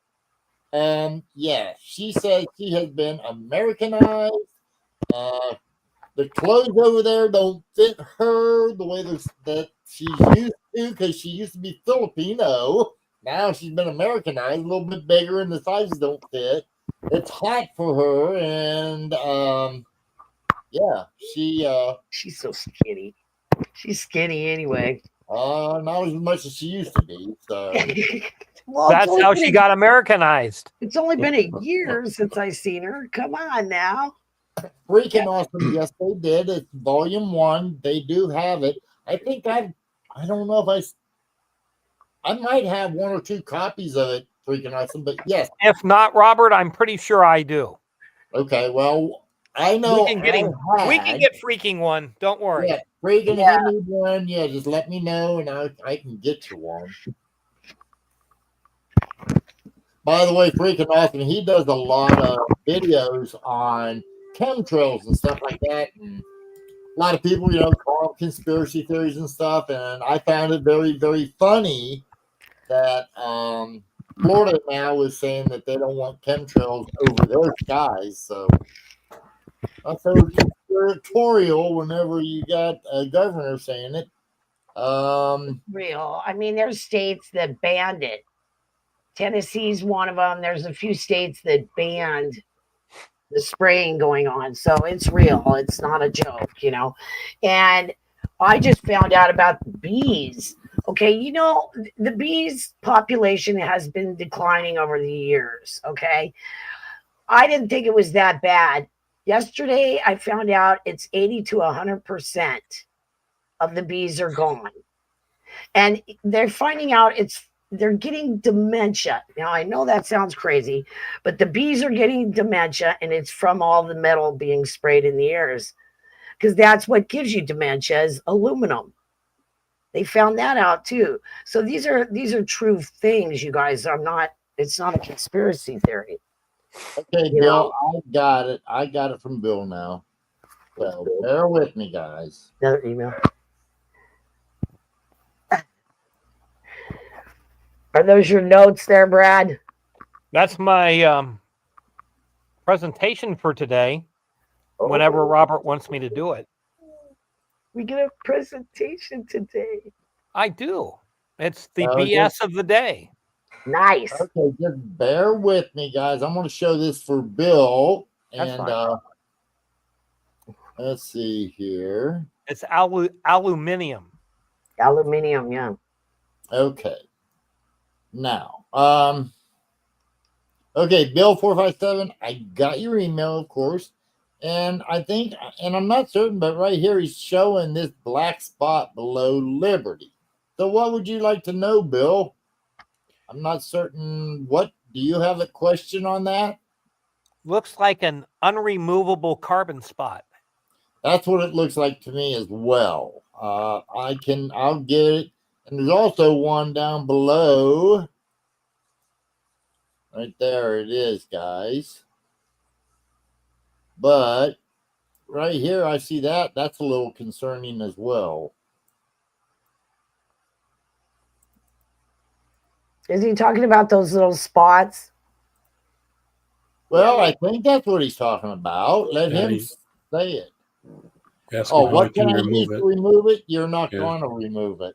yeah, she says she has been Americanized. The clothes over there don't fit her the way that she's used to, because she used to be Filipino. Now she's been Americanized, a little bit bigger, and the sizes don't fit. It's hot for her, and yeah, she's so skinny. She's skinny anyway. Not as much as she used to be. So well, that's how she got Americanized. It's only been a year since I seen her. Come on now. Freaking awesome. Yes, they did. It's volume 1. They do have it. I think I don't know if I might have 1 or 2 copies of it. Freaking awesome. But yes. If not, Robert, I'm pretty sure I do. Okay, well, I know we can get freaking one. Don't worry. Yeah, freaking if you need one, yeah, just let me know and I can get you one. By the way, freaking awesome. He does a lot of videos on chemtrails and stuff like that. And a lot of people, call them conspiracy theories and stuff. And I found it very, very funny that Florida now is saying that they don't want chemtrails over their skies. So that's so conspiratorial whenever you got a governor saying it. Real. I mean, there's states that banned it. Tennessee's one of them. There's a few states that banned the spraying going on. So it's real. It's not a joke, you know. And I just found out about the bees. Okay, you know, the bees population has been declining over the years. Okay. I didn't think it was that bad. Yesterday, I found out it's 80 to 100% of the bees are gone. And they're finding out they're getting dementia. Now, I know that sounds crazy, but the bees are getting dementia, and it's from all the metal being sprayed in the airs, because that's what gives you dementia is aluminum. They found that out too. So these are true things, you guys. It's not a conspiracy theory. Okay, You Bill, know? I got it. I got it from Bill now. So bear with me, guys. Another email. Are those your notes there, Brad? That's my presentation for today. Whenever Robert wants me to do it, We get a presentation today. I do. It's the Okay. BS of the day. Nice. Okay, just bear with me, guys. I'm going to show this for Bill. That's And fine. let's see here. It's aluminium. Aluminium, yeah. Okay. Now, okay, Bill 457, I got your email, of course. And I think, and I'm not certain, but right here he's showing this black spot below Liberty. So what would you like to know, Bill? I'm not certain. What do you have a question on that? Looks like an unremovable carbon spot. That's what it looks like to me as well. I'll get it. And there's also one down below. Right there it is, guys. But right here, I see that. That's a little concerning as well. Is he talking about those little spots? Well, I think that's what he's talking about. Let Yeah, him say it. Ask Oh, him how what he can can I use remove to it. remove it? You're not Yeah. going to remove it.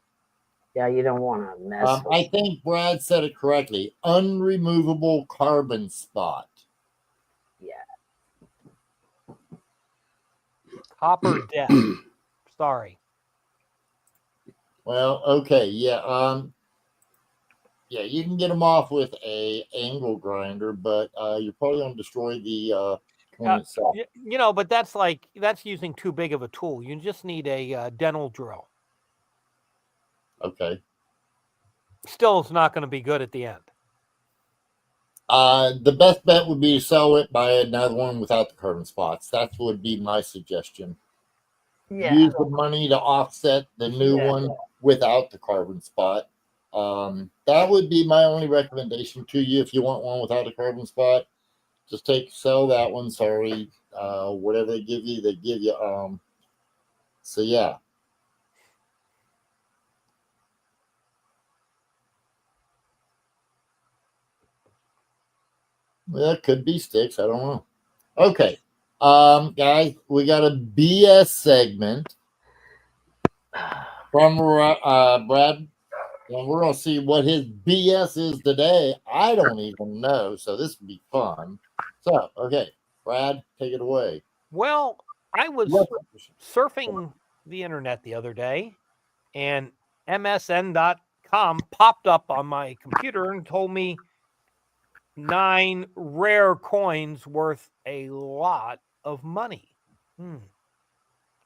Yeah, you don't want to mess with I think Brad said it correctly. Unremovable carbon spot. Copper death. Sorry. Well, okay, yeah, yeah, you can get them off with a angle grinder, but you're probably going to destroy the coin itself. You know, but that's using too big of a tool. You just need a dental drill. Okay. Still, it's not going to be good at the end. The best bet would be to sell it, buy another one without the carbon spots. That would be my suggestion. Yeah. Use the money to offset the new Yeah. one without the carbon spot. That would be my only recommendation to you if you want one without a carbon spot. Just sell that one. Sorry, whatever they give you, they give you. So yeah. Well, that could be sticks. I don't know. Okay. Guys, we got a BS segment from Brad, and we're gonna see what his BS is today. I don't even know, so this would be fun. So, okay, Brad, take it away. Well, I was surfing the internet the other day, and MSN.com popped up on my computer and told me 9 rare coins worth a lot of money.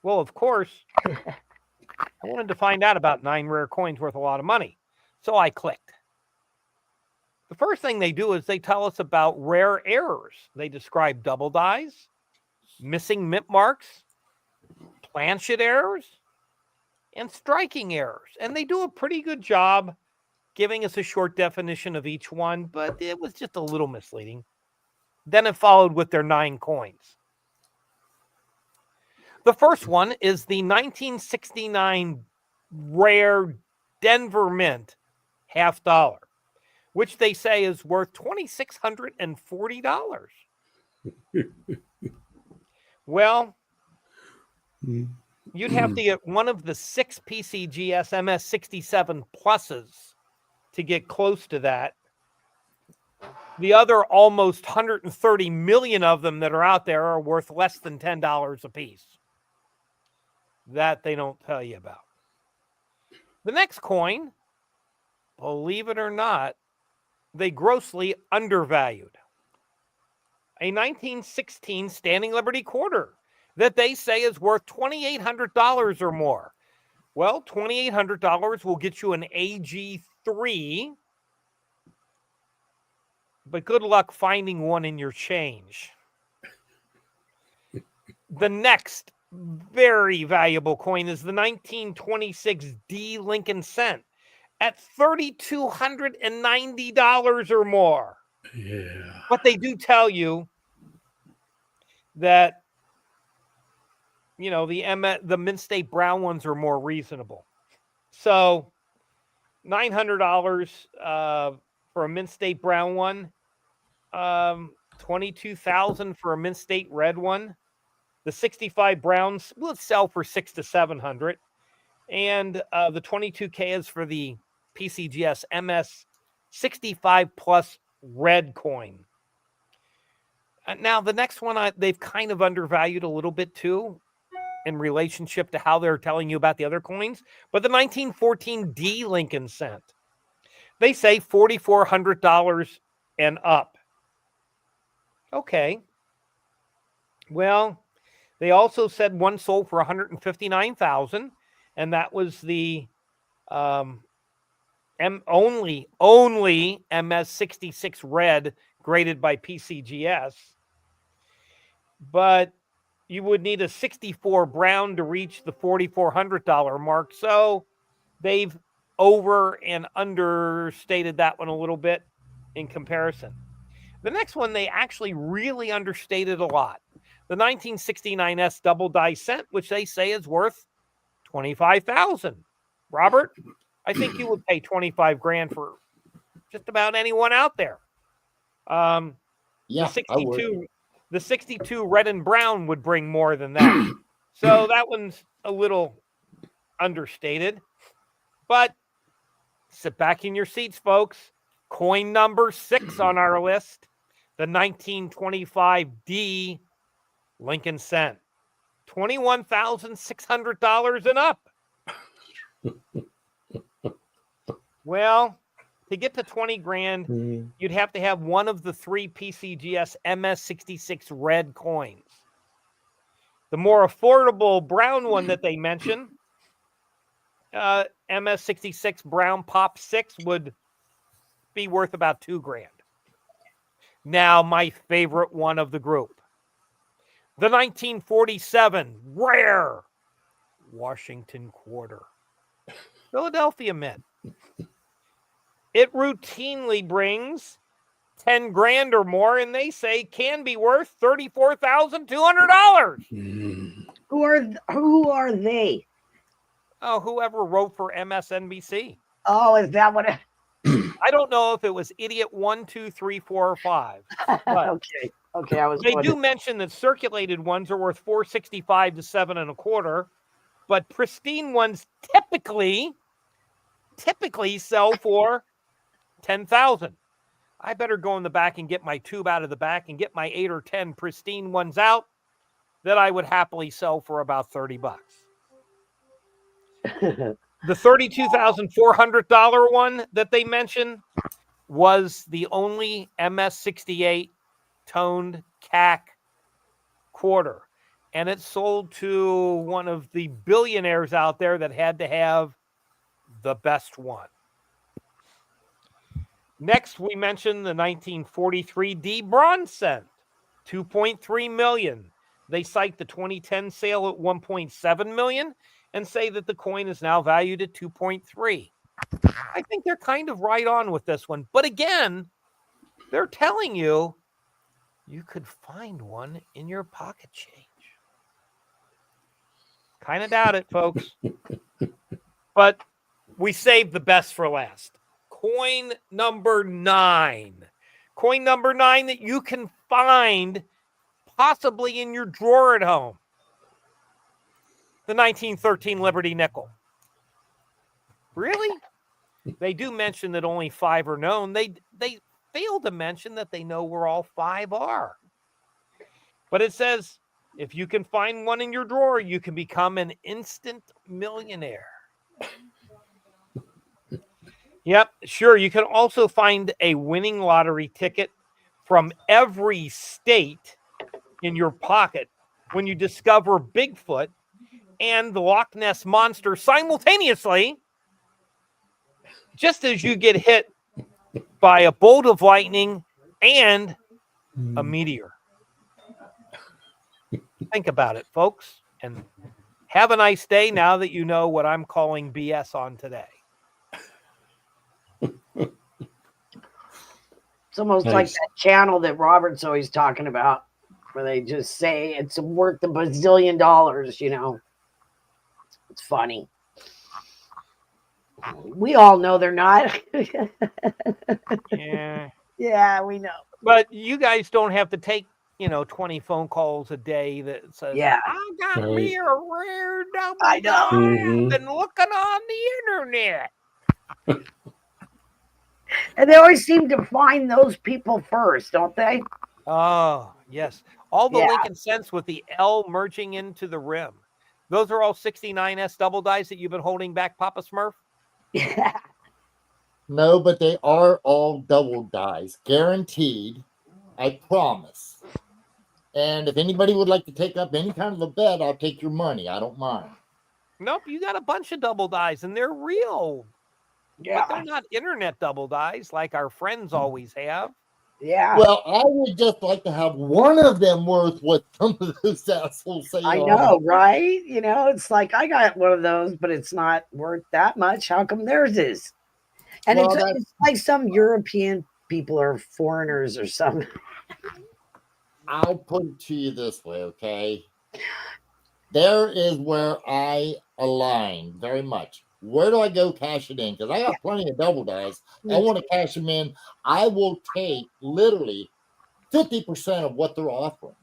Well, of course, I wanted to find out about 9 rare coins worth a lot of money. So I clicked. The first thing they do is they tell us about rare errors. They describe double dies, missing mint marks, planchet errors, and striking errors. And they do a pretty good job giving us a short definition of each one, but it was just a little misleading. Then it followed with their 9 coins. The first one is the 1969 rare Denver Mint half dollar, which they say is worth $2,640. Well, you'd have to get one of the 6 PCGS MS67 pluses to get close to that. The other almost 130 million of them that are out there are worth less than $10 a piece. That they don't tell you about. The next coin, believe it or not, they grossly undervalued. A 1916 Standing Liberty quarter that they say is worth $2,800 or more. Well, $2,800 will get you an AG3, but good luck finding one in your change. The next very valuable coin is the 1926 D Lincoln Cent at $3,290 or more. Yeah. But they do tell you that, you know, the Mint State Brown ones are more reasonable. So $900 for a Mint State Brown one, $22,000 for a Mint State Red one. The 65 Browns will sell for $600 to $700, and the 22K is for the PCGS MS 65 plus red coin. Now the next one they've kind of undervalued a little bit too, in relationship to how they're telling you about the other coins. But the 1914 D Lincoln Cent, they say $4,400 and up. Okay. Well, they also said one sold for $159,000, and that was the only MS66 red graded by PCGS. But you would need a 64 brown to reach the $4,400 mark. So they've over and understated that one a little bit in comparison. The next one they actually really understated a lot. The 1969 S double die cent, which they say is worth $25,000. Robert, I think you would pay 25 grand for just about anyone out there. Yeah, The 62 red and brown would bring more than that. So that one's a little understated. But sit back in your seats, folks. Coin number 6 on our list, the 1925 D Lincoln Cent. $21,600 and up. Well, to get to 20 grand, you'd have to have one of the 3 PCGS MS66 red coins. The more affordable brown one that they mention, MS66 brown pop 6 would be worth about 2 grand. Now, my favorite one of the group, the 1947 rare Washington quarter, Philadelphia Mint. It routinely brings 10 grand or more, and they say can be worth $34,200. Who are they? Oh, whoever wrote for MSNBC. Oh, is that what? I don't know if it was idiot 1, 2, 3, 4, or 5. But Okay. I was. they do mention that circulated ones are worth $465 to $725, but pristine ones typically sell for $10,000. I better go in the back and get my tube out of the back and get my 8 or 10 pristine ones out that I would happily sell for about $30. The $32,400 one that they mentioned was the only MS68 toned CAC quarter. And it sold to one of the billionaires out there that had to have the best one. Next, we mentioned the 1943 D Bronze Cent, $2.3 million. They cite the 2010 sale at $1.7 million and say that the coin is now valued at $2.3. I think they're kind of right on with this one. But again, they're telling you you could find one in your pocket change. Kind of doubt it, folks. But we saved the best for last. coin number 9. Coin number 9 that you can find possibly in your drawer at home. The 1913 Liberty nickel. Really? They do mention that only 5 are known. They fail to mention that they know where all 5 are. But it says, if you can find one in your drawer, you can become an instant millionaire. Yep, sure. You can also find a winning lottery ticket from every state in your pocket when you discover Bigfoot and the Loch Ness Monster simultaneously, just as you get hit by a bolt of lightning and a meteor. Think about it, folks, and have a nice day now that you know what I'm calling BS on today. It's almost like that channel that Robert's always talking about, where they just say it's worth a bazillion dollars, you know. It's funny. We all know they're not. Yeah. Yeah, we know. But you guys don't have to take, 20 phone calls a day that says, Yeah. I got Right. me a rare double I know. dive Mhm. and looking on the internet. And they always seem to find those people first, don't they? Oh, yes. All the Yeah. Lincoln cents with the L merging into the rim. Those are all 69S double dice that you've been holding back, Papa Smurf? Yeah. No, but they are all double dies, guaranteed. I promise. And if anybody would like to take up any kind of a bet, I'll take your money. I don't mind. Nope, you got a bunch of double dies, and they're real. But they're not internet double dies like our friends always have. Yeah. Well, I would just like to have one of them worth what some of those assholes say. I on. know, right? It's like I got one of those, but it's not worth that much. How come theirs is? And Well, it's like some European people or foreigners or something. I'll put it to you this way, okay? There is where I align very much. Where do I go cash it in? Because I got plenty of double dice. I want to cash them in. I will take literally 50% of what they're offering.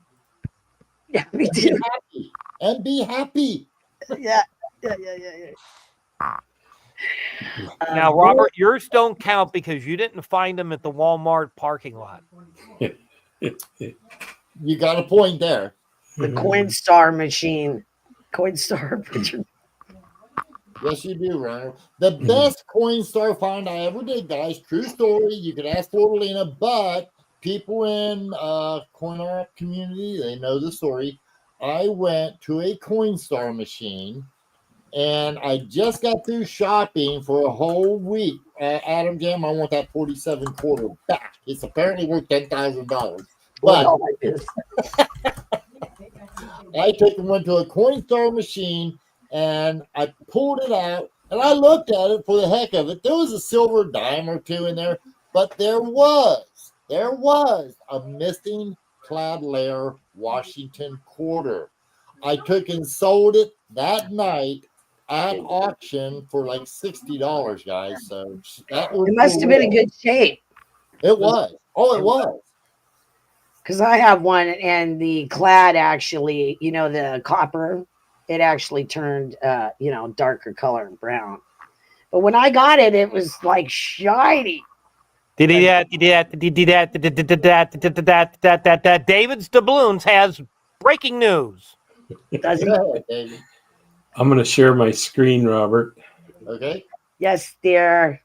Yeah, me too. And be happy. Yeah. Now, Robert, yours don't count because you didn't find them at the Walmart parking lot. You got a point there. The Coinstar machine. Coinstar picture. Yes, you do, Ryan. The best Coinstar find I ever did, guys. True story. You could ask Florida, but people in Cointalk community, they know the story. I went to a Coinstar machine, and I just got through shopping for a whole week. Adam Jam, I want that 47 quarter back. It's apparently worth $10,000. But I took and went to a Coinstar machine, and I pulled it out, and I looked at it for the heck of it. There was a silver dime or two in there, but there was a missing Cloudlair Washington quarter. I took and sold it that night at auction for like $60, guys. So that was It must have been in good shape. It was. Oh, it was. Because I have one, and the clad actually, the copper, it actually turned, darker color and brown. But when I got it, it was like shiny. David's Doubloons has breaking news. Does he? Go ahead, David. I'm going to share my screen, Robert. Okay. Yes, dear.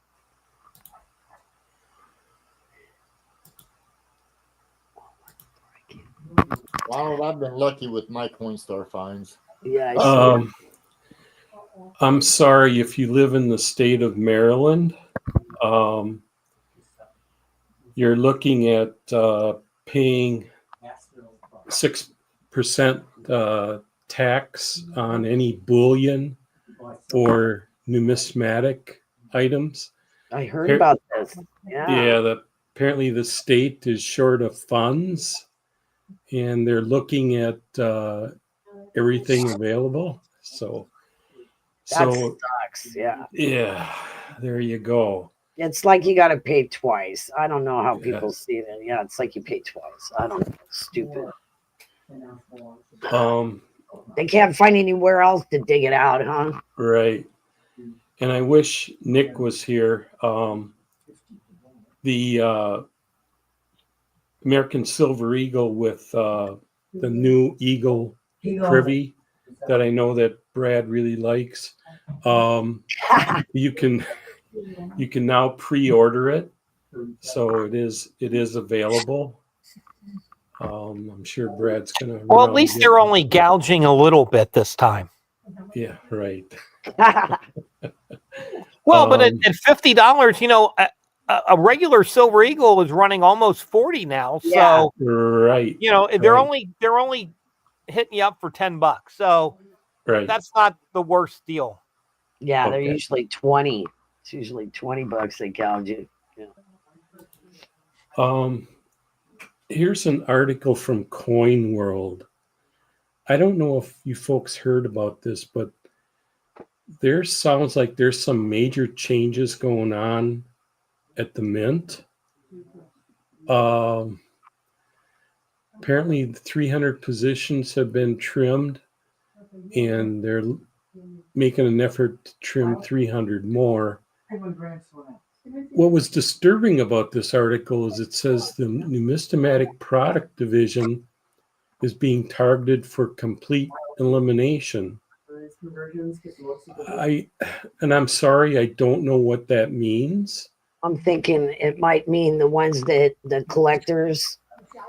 Ronald, I've been lucky with my Coinstar finds. Yeah. I see. I'm sorry if you live in the state of Maryland. You're looking at paying 6% tax on any bullion or numismatic items. I heard about this. Yeah. Apparently the state is short of funds, and they're looking at everything available. So That sucks. Yeah. yeah, there you go. It's like you got to pay twice. I don't know how Yeah. people see that. Yeah, it's like you pay twice. I don't know. Stupid. They can't find anywhere else to dig it out, huh? Right. And I wish Nick was here. The American Silver Eagle with the new Eagle Privy that I know that Brad really likes. You can now pre-order it, so it is available. I'm sure Brad's gonna. Well, at least they're only gouging a little bit this time. Yeah, right. Well, but at $50, a regular Silver Eagle is running almost 40 now. Yeah. So Right. they're only hitting you up for $10. So Right. that's not the worst deal. Yeah, they're Okay. usually 20. It's usually $20 they gouge you. Yeah. Here's an article from Coin World. I don't know if you folks heard about this, but there sounds like there's some major changes going on at the mint. Apparently 300 positions have been trimmed, and they're making an effort to trim 300 more. What was disturbing about this article is it says the numismatic product division is being targeted for complete elimination. I'm sorry, I don't know what that means. I'm thinking it might mean the ones that the collectors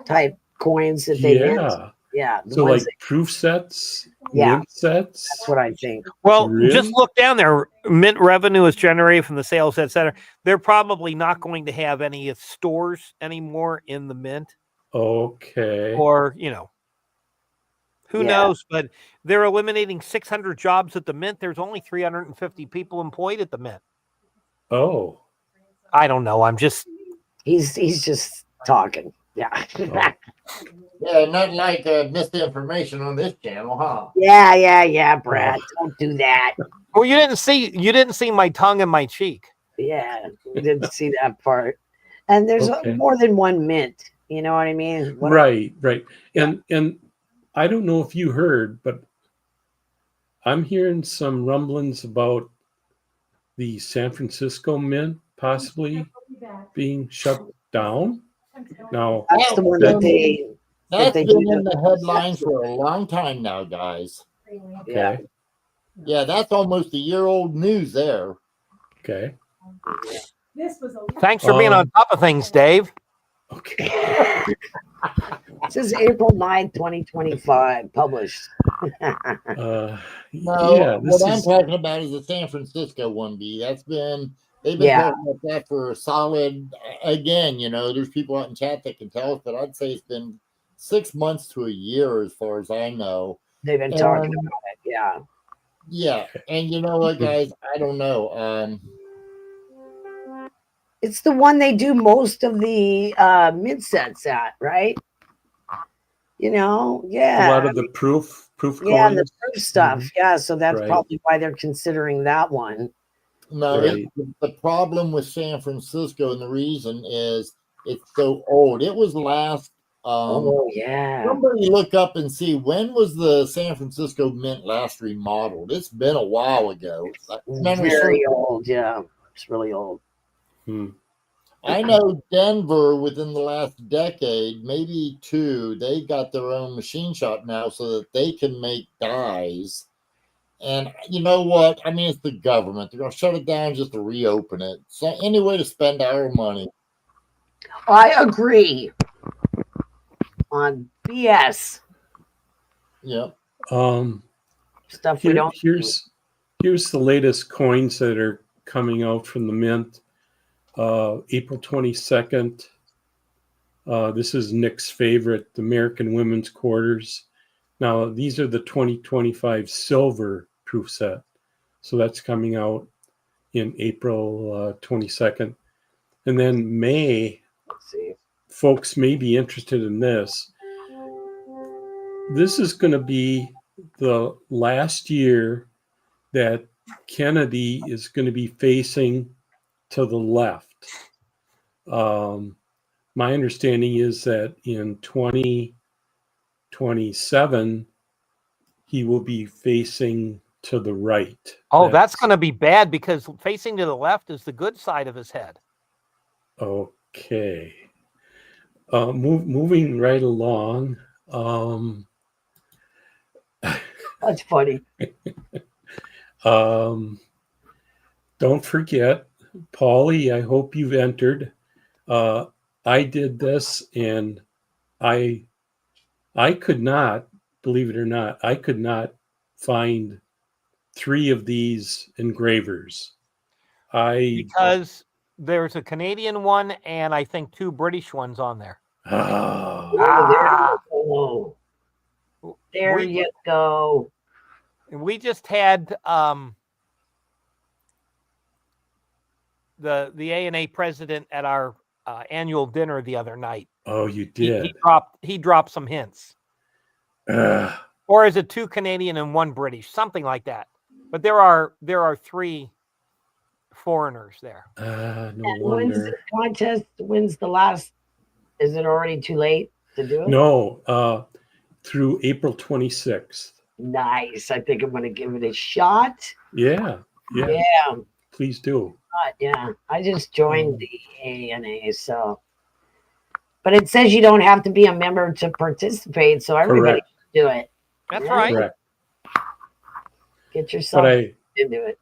type coins that they mint. Yeah. So like proof sets, mint sets. That's what I think. Well, Really? just look down there. Mint revenue is generated from the sales, etc. They're probably not going to have any stores anymore in the mint. Okay. Or, who knows? But they're eliminating 600 jobs at the mint. There's only 350 people employed at the mint. Oh. I don't know. I'm just. He's just talking. Yeah. Oh. Yeah, nothing like misinformation on this channel, huh? Yeah, Brad. Don't do that. Well, you didn't see my tongue and my cheek. Yeah, didn't see that part. And there's more than one mint. You know what I mean? Right. And I don't know if you heard, but I'm hearing some rumblings about the San Francisco Mint possibly being shut down. Now that's the one that they. That's been in the headlines for a long time now, guys. Yeah. Yeah, that's almost a year-old news there. Okay. Thanks for being on top of things, Dave. Okay. This is April 9th, 2025, published. No, what I'm talking about is the San Francisco one, B. They've been talking about that for a solid, again, there's people out in chat that can tell us, but I'd say it's been 6 months to a year as far as I know. They've been talking about it, yeah. Yeah, and you know what, guys? I don't know. It's the one they do most of the mid sets at, right? A lot of the proof coins. The proof stuff. Yeah, so that's probably why they're considering that one. No, the problem with San Francisco, and the reason is it's so old. It was last. Somebody look up and see, when was the San Francisco Mint last remodeled? It's been a while ago. Very old. Yeah, it's really old. I know Denver, within the last decade, maybe two, they got their own machine shop now so that they can make dies. And you know what? I mean, it's the government. They're going to shut it down just to reopen it. So any way to spend our money. I agree on BS. Yeah. Stuff we don't. Here's the latest coins that are coming out from the mint. April 22nd. This is Nick's favorite, the American Women's Quarters. Now, these are the 2025 silver proof set. So that's coming out in April 22nd. And then May, folks may be interested in this. This is going to be the last year that Kennedy is going to be facing to the left. My understanding is that in 2027, he will be facing to the right. Oh, that's going to be bad because facing to the left is the good side of his head. Okay. Moving right along. That's funny. Don't forget, Paulie, I hope you've entered. I did this and I could not, believe it or not, I could not find 3 of these engravers. Because there's a Canadian one and I think 2 British ones on there. Oh, there you go. We just had the ANA president at our annual dinner the other night. Oh, you did. He dropped some hints. Or is it 2 Canadian and 1 British, something like that? But there are 3 foreigners there. No When's wonder. the contest? When's the last? Is it already too late to do it? No, through April 26th. Nice. I think I'm going to give it a shot. Yeah. Please do. Yeah. I just joined the ANA, so. But it says you don't have to be a member to participate, so everybody can do it. That's right. Correct. Get yourself into it.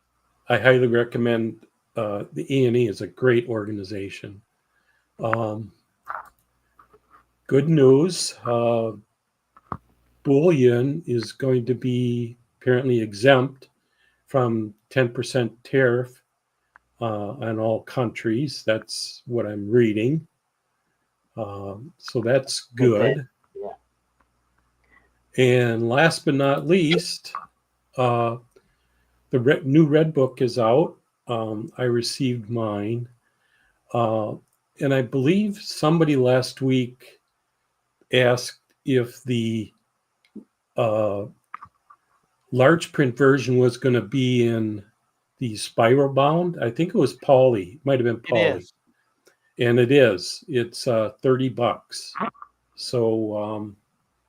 I highly recommend the ANA is a great organization. Good news. Bullion is going to be apparently exempt from 10% tariff on all countries. That's what I'm reading. So that's good. Yeah. And last but not least, the new Red Book is out. I received mine. And I believe somebody last week asked if the large print version was going to be in the spiral bound. I think it was Paulie. It might have been Paulie. It is. And it is. It's $30. So,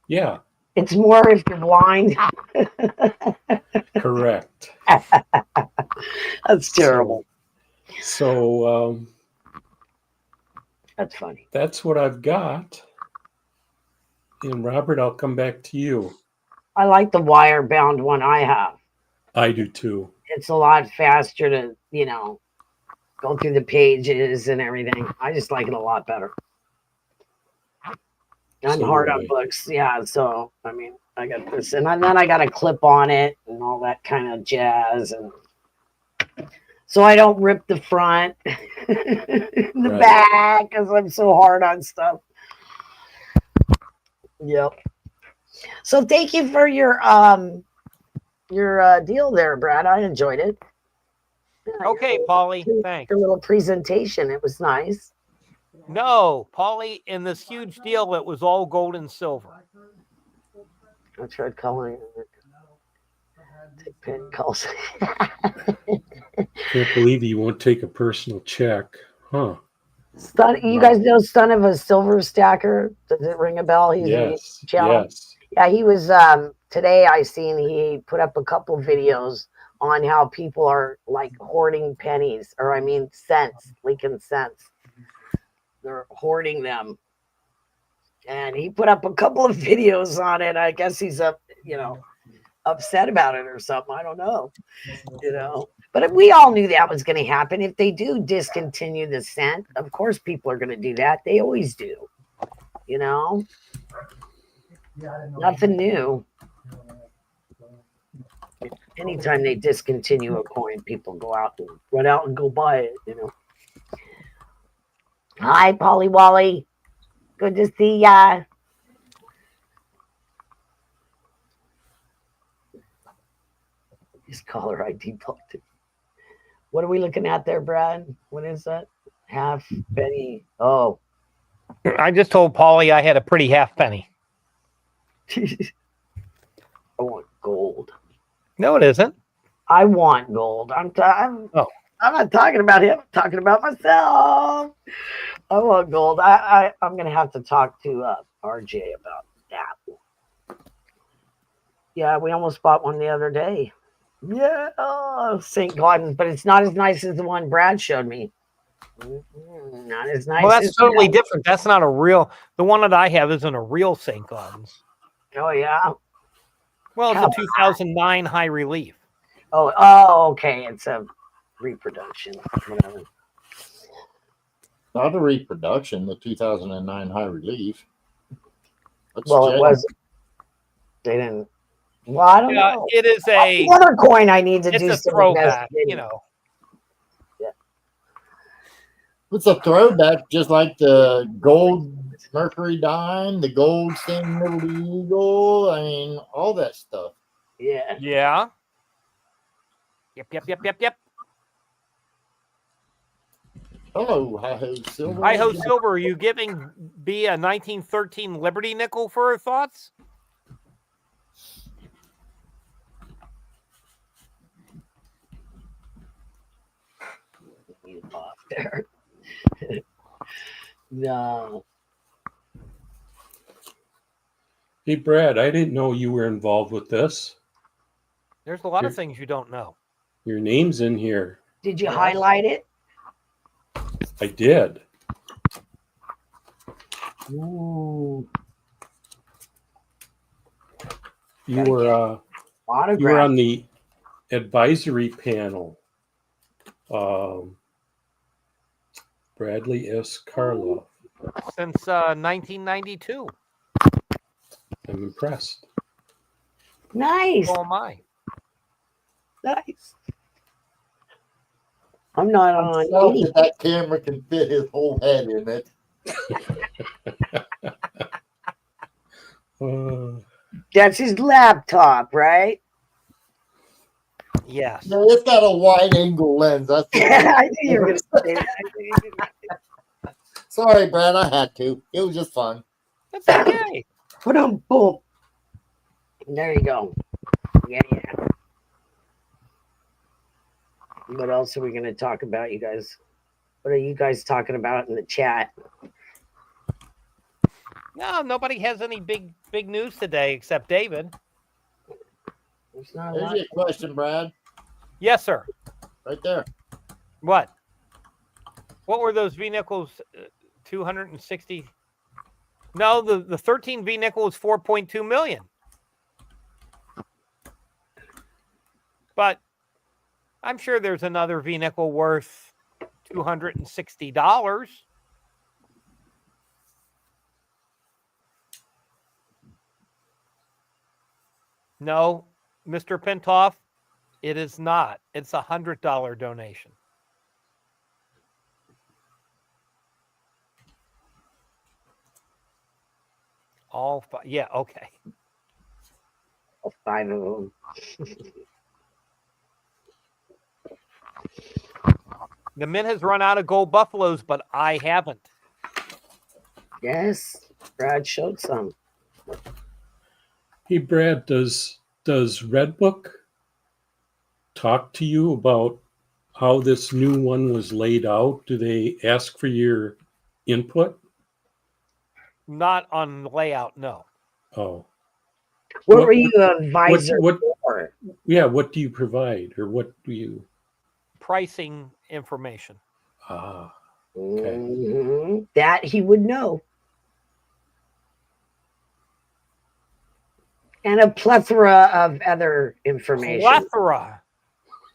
yeah. It's more if you're blind. Correct. That's terrible. So that's funny. That's what I've got. And Robert, I'll come back to you. I like the wire bound one I have. I do too. It's a lot faster to, go through the pages and everything. I just like it a lot better. I'm hard on books. Yeah. So, I got this. And then I got a clip on it and all that kind of jazz. And so I don't rip the front, the back, because I'm so hard on stuff. Yep. So thank you for your deal there, Brad. I enjoyed it. Okay, Paulie, thanks. Your little presentation. It was nice. No, Paulie, in this huge deal, it was all gold and silver. I tried calling it. Take pen calls. Can't believe you won't take a personal check. Huh. You guys know Son of a Silver Stacker? Does it ring a bell? He's yes. Yes. Yeah, he was today I seen he put up a couple videos on how people are like hoarding pennies, or cents, Lincoln cents. They're hoarding them. And he put up a couple of videos on it. I guess he's upset about it or something. I don't know. But we all knew that was going to happen. If they do discontinue the cent, of course people are going to do that. They always do. Nothing new. Anytime they discontinue a coin, people go out and run out and go buy it, Hi, Polly Wally. Good to see ya. His caller ID blocked it. What are we looking at there, Brad? What is that? Half penny. Oh. I just told Paulie I had a pretty half penny. I want gold. No, it isn't. I want gold. I'm not talking about him. I'm talking about myself. I want gold. I'm gonna have to talk to RJ about that. Yeah, we almost bought one the other day. Yeah, St. Gordon's, but it's not as nice as the one Brad showed me. Not as nice. Well, that's as totally that. different. That's not a real. The one that I have isn't a real St. Gordon's. Oh yeah. Well, it's Come a 2009 high relief. Oh, okay. It's a reproduction. Whatever. Not a reproduction, the 2009 high relief. That's Well, it genuine. was. They didn't. Well, I don't know. It is a. Another coin I need to It's do a some throwback. investigating. You know. It's a throwback, just like the gold Mercury dime, the gold Standing Little Eagle. I mean, all that stuff. Yeah. Yeah. Yep. Hello, Hi-Ho Silver. Hi-Ho Silver, are you giving B a 1913 Liberty nickel for her thoughts? Off there. No. Hey, Brad, I didn't know you were involved with this. There's a lot of things you don't know. Your name's in here. Did you highlight it? I did. Ooh. You were Autograph. on the advisory panel. Bradley S. Karloff. Since 1992. I'm impressed. Nice. So am I. Nice. I'm not on So any. that camera can fit his whole head in it. That's his laptop, right? Yes. No, it's got a wide angle lens. That's I knew you were going to say that. Sorry, Brad. I had to. It was just fun. That's okay. Put on boom. There you go. Yeah. What else are we going to talk about, you guys? What are you guys talking about in the chat? No, nobody has any big news today except David. There's not a There's lot. your question, Brad. Yes, sir. Right there. What? What were those V nickels? 260. No, the 13 V nickel is 4.2 million. But I'm sure there's another V nickel worth $260. No, Mr. Pintoff, it is not. It's a $100 donation. All five. Yeah, okay. All 5 of them. The Mint has run out of gold buffaloes, but I haven't. Yes, Brad showed some. Hey, Brad, does Redbook talk to you about how this new one was laid out? Do they ask for your input? Not on layout, no. Oh. What were you advisor for? Yeah, what do you provide, or what do you? Pricing information. Ah, okay. That he would know. And a plethora of other information. Plethora.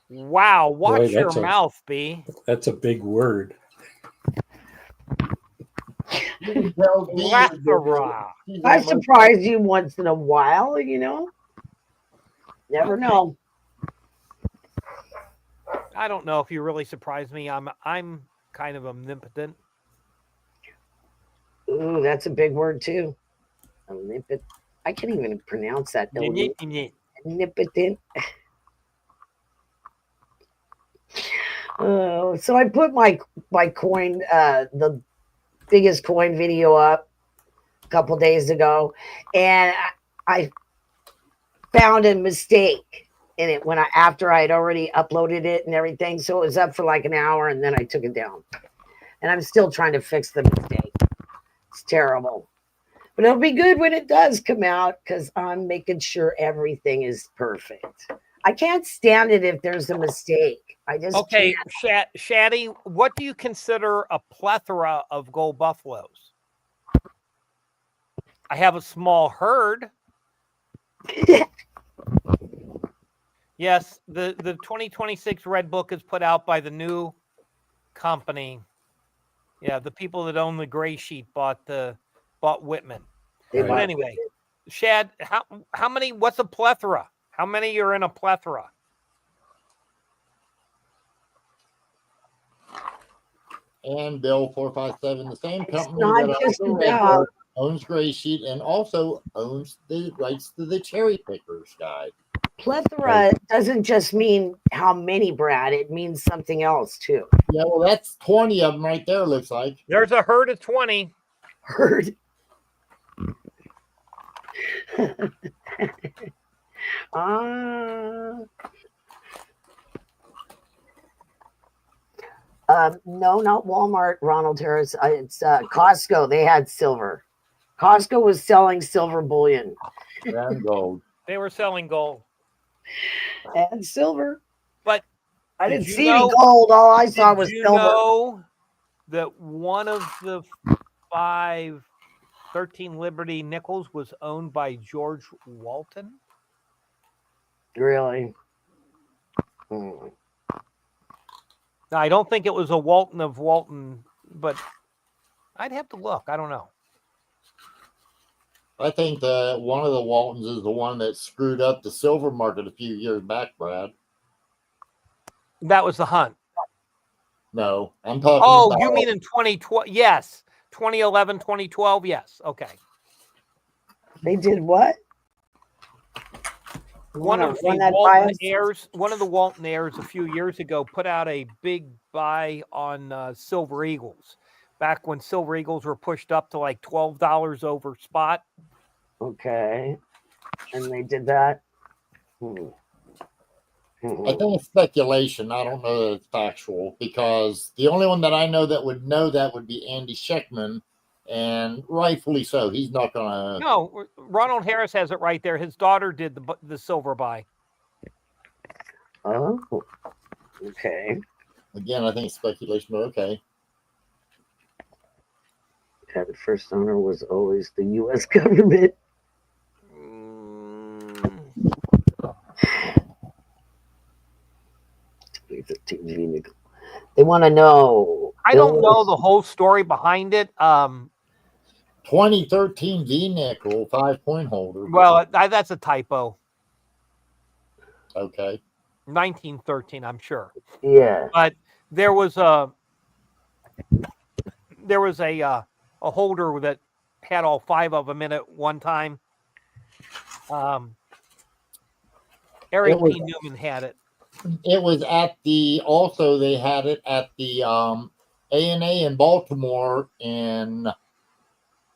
Wow. Watch your mouth, B. That's a big word. Plethora. I surprise you once in a while, you know. Never know. I don't know if you really surprise me. I'm kind of omnipotent. Ooh, that's a big word too. Omnipotent. I can't even pronounce that. Omnipotent. So I put my coin, the biggest coin video up a couple days ago, and I found a mistake. in it when after I'd already uploaded it and everything. So it was up for like an hour and then I took it down. And I'm still trying to fix the mistake. It's terrible. But it'll be good when it does come out because I'm making sure everything is perfect. I can't stand it if there's a mistake. I just Okay, can't. Shaddy, what do you consider a plethora of gold buffaloes? I have a small herd. Yes, the 2026 Red Book is put out by the new company. Yeah, the people that own the gray sheet bought Whitman. They But anyway, Shad, how many? What's a plethora? How many are in a plethora? And Bill 457, the same It's company not that just owns the Red about- Book, owns Gray Sheet, and also owns the rights to the Cherry Pickers guide. Plethora doesn't just mean how many, Brad. It means something else too. Yeah, well, that's 20 of them right there, looks like. There's a herd of 20. Herd. No, not Walmart, Ronald Harris. It's Costco. They had silver. Costco was selling silver bullion And gold. They were selling gold. and silver. But I did didn't you see know- any gold. All I saw did was you silver. know that one of the 13 Liberty nickels was owned by George Walton? Really? Hmm. Now, I don't think it was a Walton of Walton, but I'd have to look. I don't know. I think that one of the Waltons is the one that screwed up the silver market a few years back, Brad. That was the hunt. No, I'm talking Oh, about... you mean in 2012? Yes. 2011, 2012? Yes. Okay. They did what? One of the Walton heirs a few years ago put out a big buy on Silver Eagles back when Silver Eagles were pushed up to like $12 over spot. Okay. And they did that? Hmm. I think it's speculation. I don't know that it's factual because the only one that I know that would know that would be Andy Scheckman, and rightfully so. He's not going to... No, Ronald Harris has it right there. His daughter did the silver buy. Oh, okay. Again, I think it's speculation, but okay. Yeah, the first owner was always the U.S. government. They want to know. I don't know the whole story behind it. 2013 V-nickel 5-point holder. Well, that's a typo. Okay. 1913, I'm sure. Yeah. But there was a holder that had all 5 of them in it one time. Eric P. Newman had it. It was at the... Also, they had it at the A&A in Baltimore in...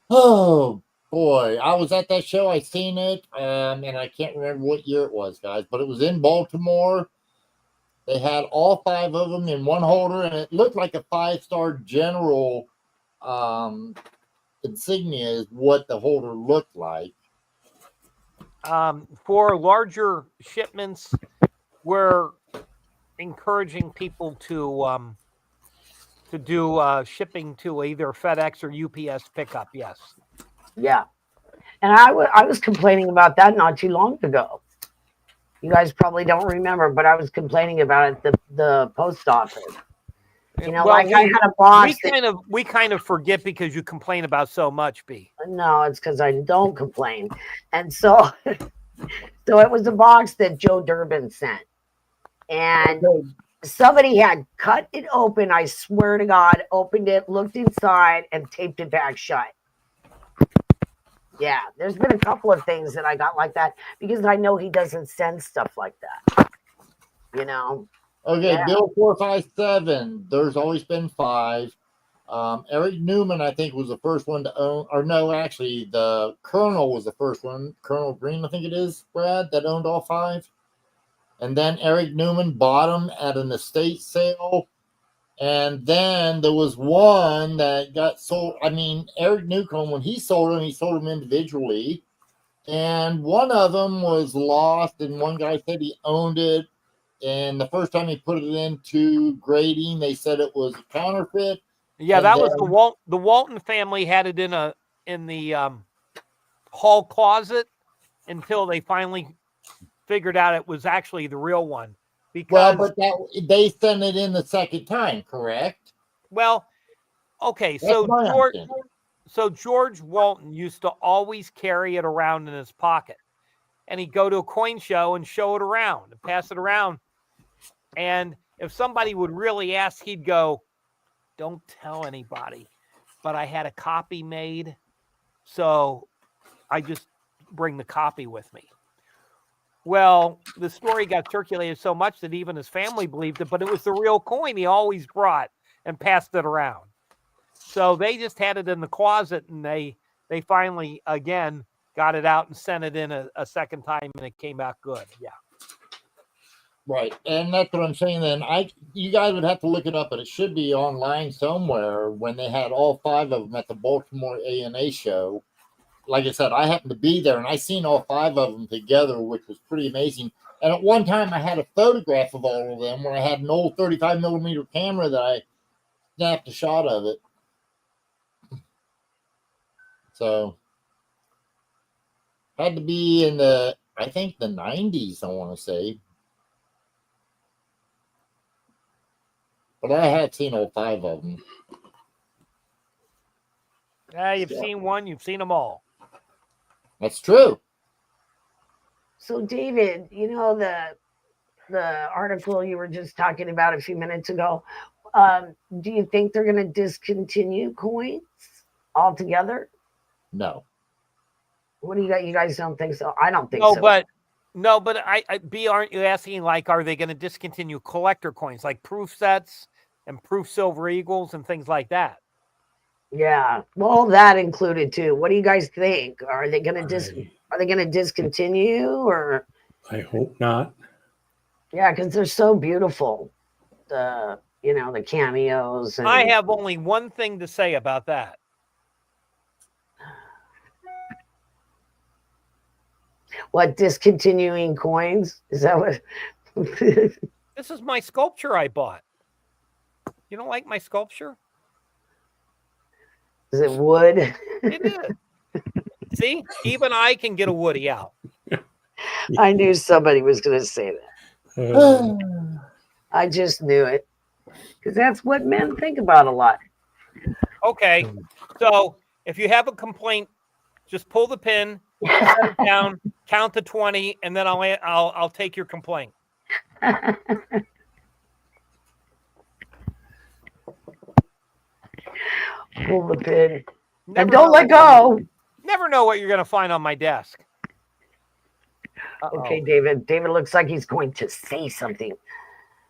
Oh, boy. I was at that show. I seen it, and I can't remember what year it was, guys, but it was in Baltimore. They had all 5 of them in one holder, and it looked like a 5-star general insignia is what the holder looked like. For larger shipments, we're encouraging people to do shipping to either FedEx or UPS pickup. Yes. Yeah. And I was complaining about that not too long ago. You guys probably don't remember, but I was complaining about it at the post office. You know, well, like I had a box. We kind of forget because you complain about so much, B. No, it's because I don't complain. And so so it was a box that Joe Durbin sent. And somebody had cut it open, I swear to God, opened it, looked inside, and taped it back shut. Yeah, there's been a couple of things that I got like that because I know he doesn't send stuff like that. You know? Okay, Yeah. Bill 457. There's always been 5. Eric Newman, I think, was the first one to own, or no, actually, the Colonel was the first one. Colonel Green, I think it is, Brad, that owned all 5. and then Eric Newman bought them at an estate sale. And then there was one that got sold. I mean, Eric Newcomb, when he sold them individually. And one of them was lost, and one guy said he owned it. And the first time he put it into grading, they said it was a counterfeit. Yeah, And that then, was the Walton family had it in the hall closet until they finally figured out it was actually the real one. well, Because but they sent it in the second time, correct? okay, That's my understanding. so George Walton used to always carry it around in his pocket, and he'd go to a coin show and show it around and pass it around. And if somebody would really ask, he'd go, "Don't tell anybody, but I had a copy made, so I just bring the copy with me." Well, the story got circulated so much that even his family believed it, but it was the real coin he always brought and passed it around. So they just had it in the closet, and they finally, again, got it out and sent it in a second time, and it came out good. Yeah. Right. And that's what I'm saying then. You guys would have to look it up, but it should be online somewhere when they had all 5 of them at the Baltimore A&A show. Like I said, I happened to be there, and I seen all 5 of them together, which was pretty amazing. And at one time, I had a photograph of all of them where I had an old 35 millimeter camera that I snapped a shot of it. So, had to be in I think the 90s, I want to say. But I had seen all 5 of them. Yeah, you've seen one, you've seen them all. That's true. So, David, you know the article you were just talking about a few minutes ago. Do you think they're going to discontinue coins altogether? No. What do you got? You guys don't think so? I don't think No, so. but aren't you asking, like, are they going to discontinue collector coins like proof sets and proof silver eagles and things like that? Yeah, well, that included too. What do you guys think? Are they going to discontinue, or? I hope not. Yeah, because they're so beautiful. The cameos. And I have only one thing to say about that. What, discontinuing coins? Is that what? This is my sculpture I bought. You don't like my sculpture? Is it wood? It is. See, even I can get a Woody out. I knew somebody was going to say that. I just knew it, because that's what men think about a lot. Okay, so if you have a complaint, just pull the pin, set it down, count to 20, and then I'll take your complaint. Pull the pin. And don't let go. Never know what you're going to find on my desk. Okay, David. David looks like he's going to say something.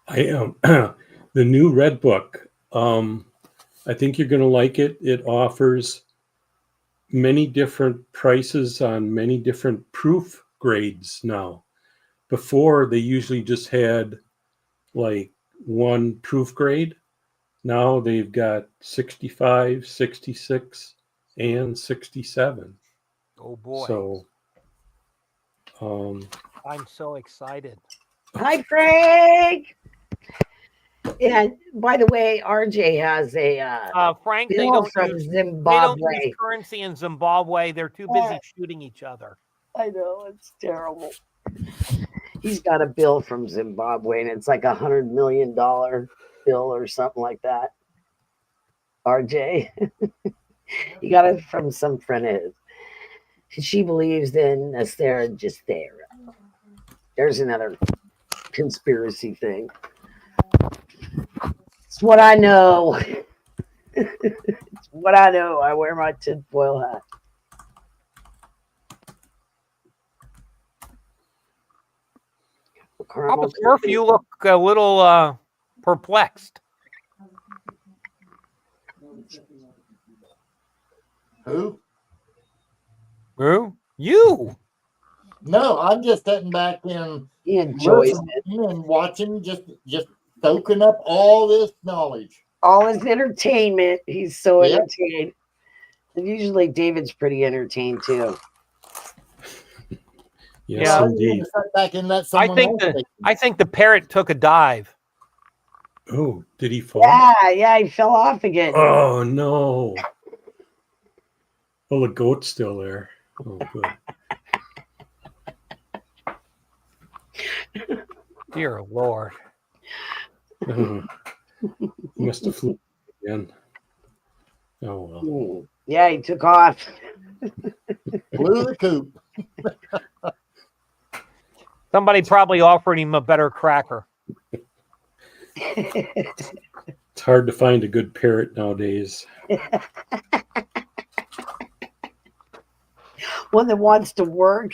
I am. The new Red Book. I think you're going to like it. It offers many different prices on many different proof grades now. Before, they usually just had like one proof grade. Now they've got 65, 66, and 67. Oh boy. So I'm so excited. Hi, Frank. And by the way, RJ has a Frank, bill they don't from use Zimbabwe. currency in Zimbabwe. They're too busy shooting each other. I know, it's terrible. He's got a bill from Zimbabwe, and it's like $100 million bill or something like that. RJ, he got it from some friend of his. She believes in Astera Gestera. There's another conspiracy thing. It's what I know. It's what I know. I wear my tinfoil hat. Papa Smurf, you look a little perplexed. Who? Who? You. No, I'm just sitting back and He enjoys listening it. and watching, just soaking up all this knowledge. All his entertainment. He's so Yep. entertained. And usually David's pretty entertained too. Yes, Yeah. I'm indeed. gonna sit back and let I someone think else I think the parrot took a dive. Oh, did he fall? Yeah, he fell off again. Oh no. Well, the goat's still there. Oh, good. Dear Lord. He must have flew again. Oh well. Yeah, he took off. blew the coop. Somebody probably offered him a better cracker. It's hard to find a good parrot nowadays. One that wants to work.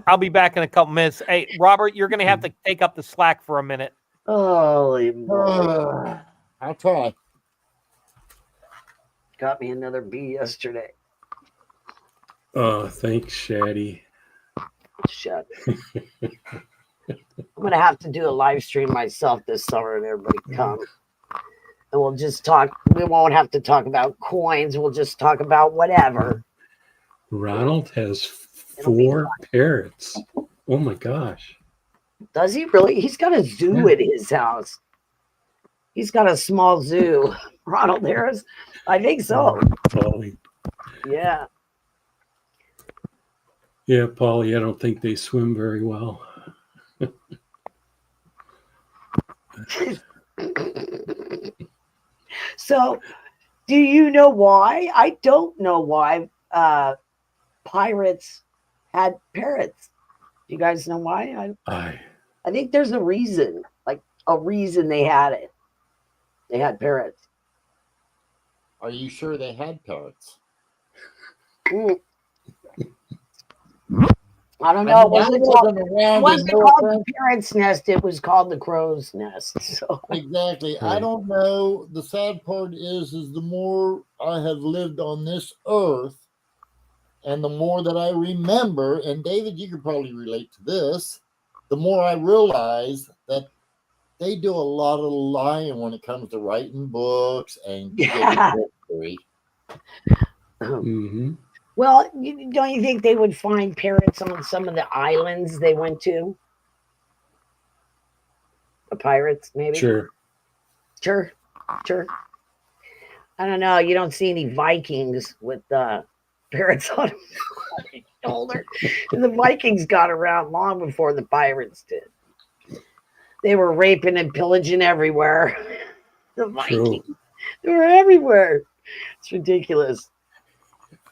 I'll be back in a couple minutes. Hey, Robert, you're going to have to take up the slack for a minute. Holy moly. I'll try. Got me another bee yesterday. Thanks, Shaddy. Shut. I'm gonna have to do a live stream myself this summer, and everybody come, and we'll just talk. We won't have to talk about coins. We'll just talk about whatever. Ronald has It'll be 4 parrots. Oh my gosh. Does he really? He's got a zoo at his house. He's got a small zoo. Ronald Harris, I think so. Polly. Yeah. Yeah, Polly, I don't think they swim very well. So, do you know why? I don't know why pirates had parrots. Do you guys know why? I think there's a reason, like a reason they had it. They had parrots. Are you sure they had parrots? I don't know. It wasn't called around the parrot's nest. It was called the crow's nest. So exactly. I Right. don't know. The sad part is the more I have lived on this earth, and the more that I remember, and David, you could probably relate to this, the more I realize that they do a lot of lying when it comes to writing books and Yeah. history. Mm-hmm. Well, don't you think they would find parrots on some of the islands they went to? The pirates, maybe? Sure. Sure. I don't know. You don't see any Vikings with parrots on their shoulder. The Vikings got around long before the pirates did. They were raping and pillaging everywhere. The Vikings. True. They were everywhere. It's ridiculous.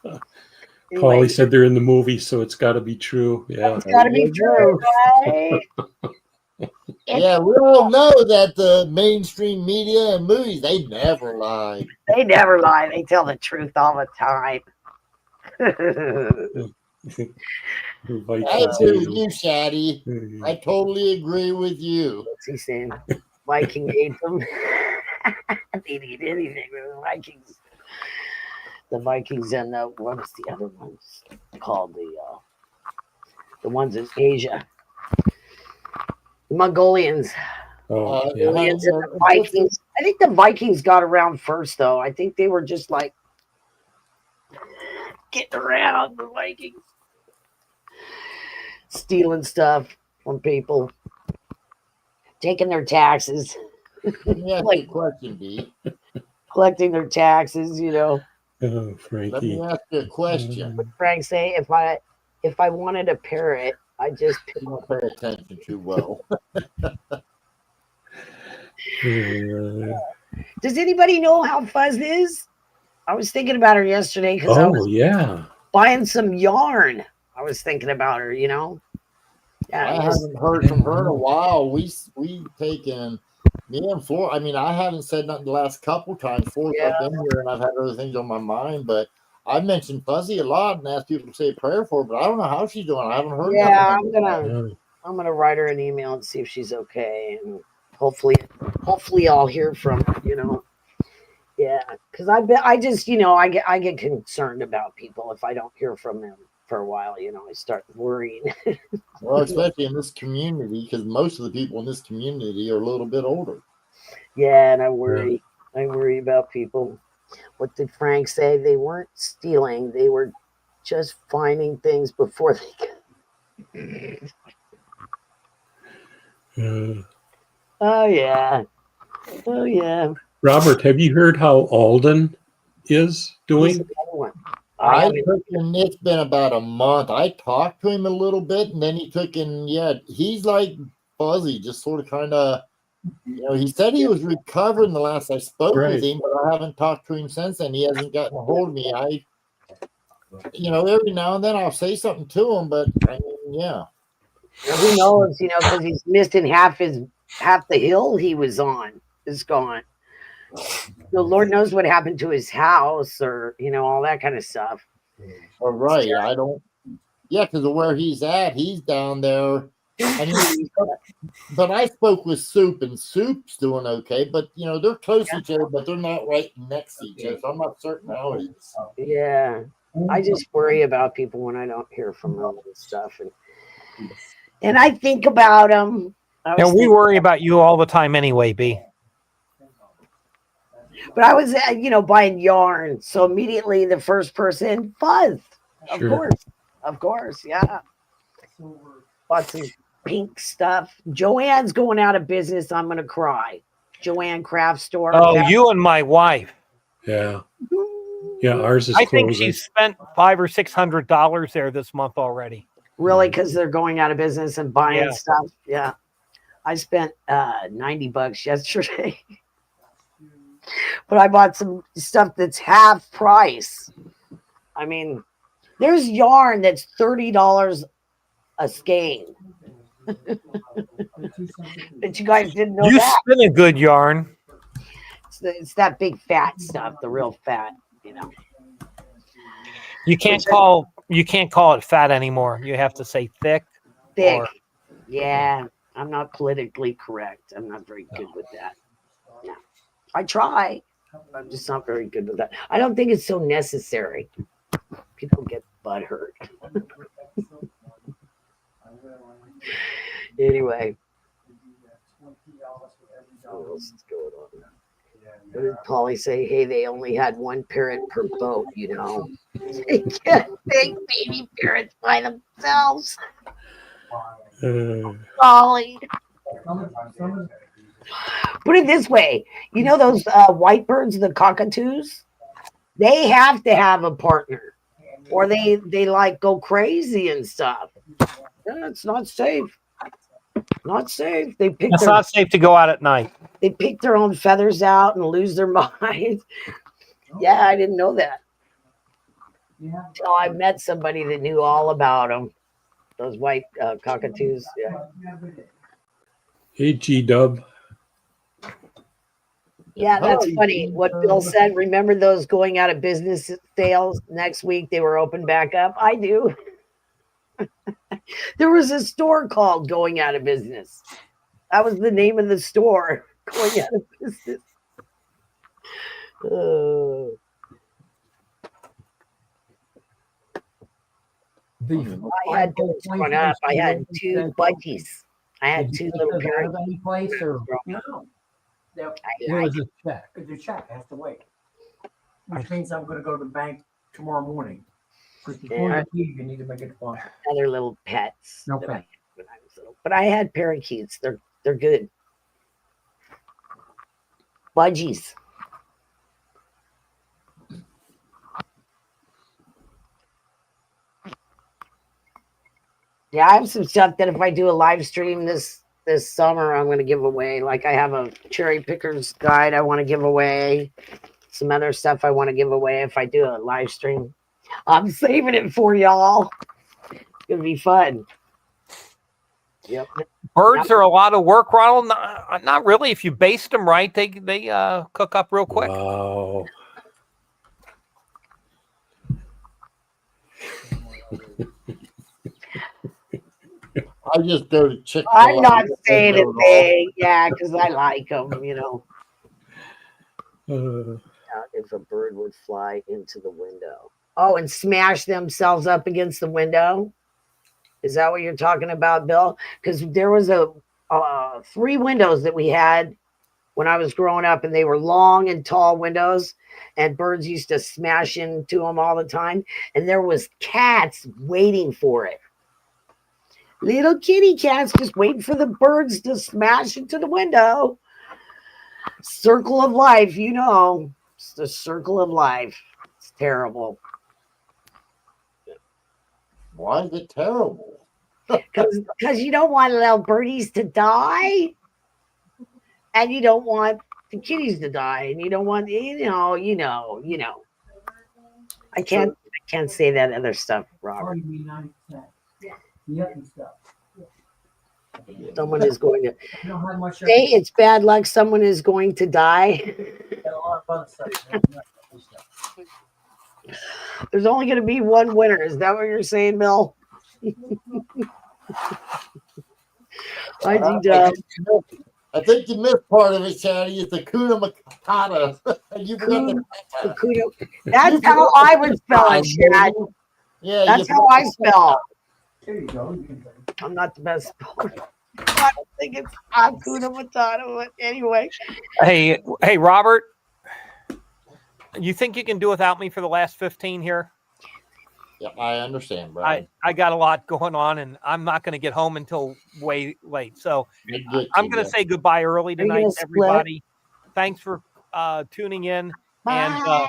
Polly Anyway, said they're in the movie, so it's got to be true. Yeah. it's got to be true, right? Yeah, we all know that the mainstream media and movies, they never lie. They never lie. They tell the truth all the time. I agree with you, Shaddy. I Mm. totally agree with you. What's he saying? Viking ate them. They didn't eat anything with the Vikings. The Vikings and what is the other ones called? The ones in Asia. The Mongolians. Oh, yeah. Mongolians and the Vikings. I think the Vikings got around first, though. I think they were just like getting around the Vikings. Stealing stuff from people. Taking their taxes. Let me ask you a question, B. Collecting their taxes, you know. Oh, Let me Frankie. ask you a question. Would Frank say if I wanted a parrot, I just You don't pay attention too well. Does anybody know how Fuzz is? I was thinking about her yesterday because I Oh, was yeah. buying some yarn. I was thinking about her, you know. Yeah, I haven't heard from her in a while. We taken me and Flora. I mean, I haven't said nothing the last couple times. Flora's Yeah. been here, and I've had other things on my mind. But I mentioned Fuzzy a lot and asked people to say a prayer for her. But I don't know how she's doing. I haven't heard. yeah, nothing. I'm gonna write her an email and see if she's okay, and hopefully I'll hear from her. You know. Yeah, because I just I get concerned about people if I don't hear from them. for a while, I start worrying. Well, especially in this community, because most of the people in this community are a little bit older. Yeah, and I worry. I worry about people. What did Frank say? They weren't stealing. They were just finding things before they could. Oh, yeah. Oh, yeah. Robert, have you heard how Alden is He's doing? another one. It's been about a month. I talked to him a little bit, and then he took in, he's like fuzzy, just sort of kind of, he said he was recovering the last I spoke with him, but I haven't talked to him since then. He hasn't gotten a hold of me. Every now and then I'll say something to him, but I mean, yeah. Well, who knows, because he's missing half the hill he was on is gone. So Lord knows what happened to his house or, all that kind of stuff. All right. I don't, because of where he's at, he's down there. But I spoke with Soup, and Soup's doing okay. But, they're close to each other, but they're not right next to each other. So I'm not certain how it is. Yeah. I just worry about people when I don't hear from them and stuff. And I think about them. And we worry about you all the time anyway, B. But I was, buying yarn. So immediately the first person, Fuzz. Of course. Yeah. Bought some pink stuff. Joanne's going out of business. I'm going to cry. Joanne Craft Store. Oh, you and my wife. Yeah. Yeah, ours is I closing. think she's spent $500 or $600 there this month already. Really? Because they're going out of business and buying stuff. Yeah. I spent $90 yesterday. But I bought some stuff that's half price. I mean, there's yarn that's $30 a skein. But you guys didn't know you that. spin a good yarn. It's that big fat stuff, the real fat, You can't call it fat anymore. You have to say thick. Thick. Yeah. I'm not politically correct. I'm not very good with that. Yeah. I try. I'm just not very good with that. I don't think it's so necessary. People get butthurt. Anyway. What else is going on? What did Polly say? Hey, they only had one parrot per boat, They can't make baby parrots by themselves. Polly. Put it this way. Those white birds, the cockatoos? They have to have a partner. Or they like go crazy and stuff. It's not safe. Not safe. It's not safe to go out at night. They pick their own feathers out and lose their minds. Yeah, I didn't know that. Until I met somebody that knew all about them. Those white cockatoos. Yeah. Hey, G-Dub. Yeah, that's funny. What Bill said. Remember those going out of business sales next week? They were open back up. I do. There was a store called Going Out of Business. That was the name of the store. Going out of business. I had those growing up. I had two budgies. I had two little parrots. Any place or no? There was a check. The check has to wait, which means I'm going to go to the bank tomorrow morning. Because before you leave, you need to make a deposit. Other little pets. No that I pet. had when I was little. But I had parakeets. They're good. Budgies. Yeah, I have some stuff that if I do a live stream this summer, I'm going to give away. Like I have a cherry pickers guide I want to give away. Some other stuff I want to give away if I do a live stream. I'm saving it for y'all. It's going to be fun. Yep. Birds are a lot of work, Ronald. Not really. If you baste them right, they cook up real quick. Wow. I just go to Chick-fil-A. I'm not saying a thing. Yeah, because I like them, If a bird would fly into the window. Oh, and smash themselves up against the window. Is that what you're talking about, Bill? Because there was a 3 windows that we had when I was growing up, and they were long and tall windows, and birds used to smash into them all the time. And there was cats waiting for it. Little kitty cats just waiting for the birds to smash into the window. Circle of life, you know. It's the circle of life. It's terrible. Why is it terrible? Because you don't want little birdies to die, and you don't want the kitties to die, and you don't want you know. I can't say that other stuff, Robert. Probably be 90%. Yeah, and stuff. Someone is going to You don't have much. say it's bad luck. Someone is going to die. A lot of other stuff. There's only going to be one winner. Is that what you're saying, Bill? I think you missed part of it, Chatty. It's the Kuna Matata. You forgot the That's how I would spell it, Chad. Yeah, that's how I spell. There you go. I'm not the best speller. I don't think it's Hakuna Matata, but anyway. Hey, Robert. You think you can do without me for the last 15 here? Yeah, I understand, Brian. I got a lot going on, and I'm not going to get home until way late. So I'm going to say goodbye early tonight, everybody. Thanks for tuning in, and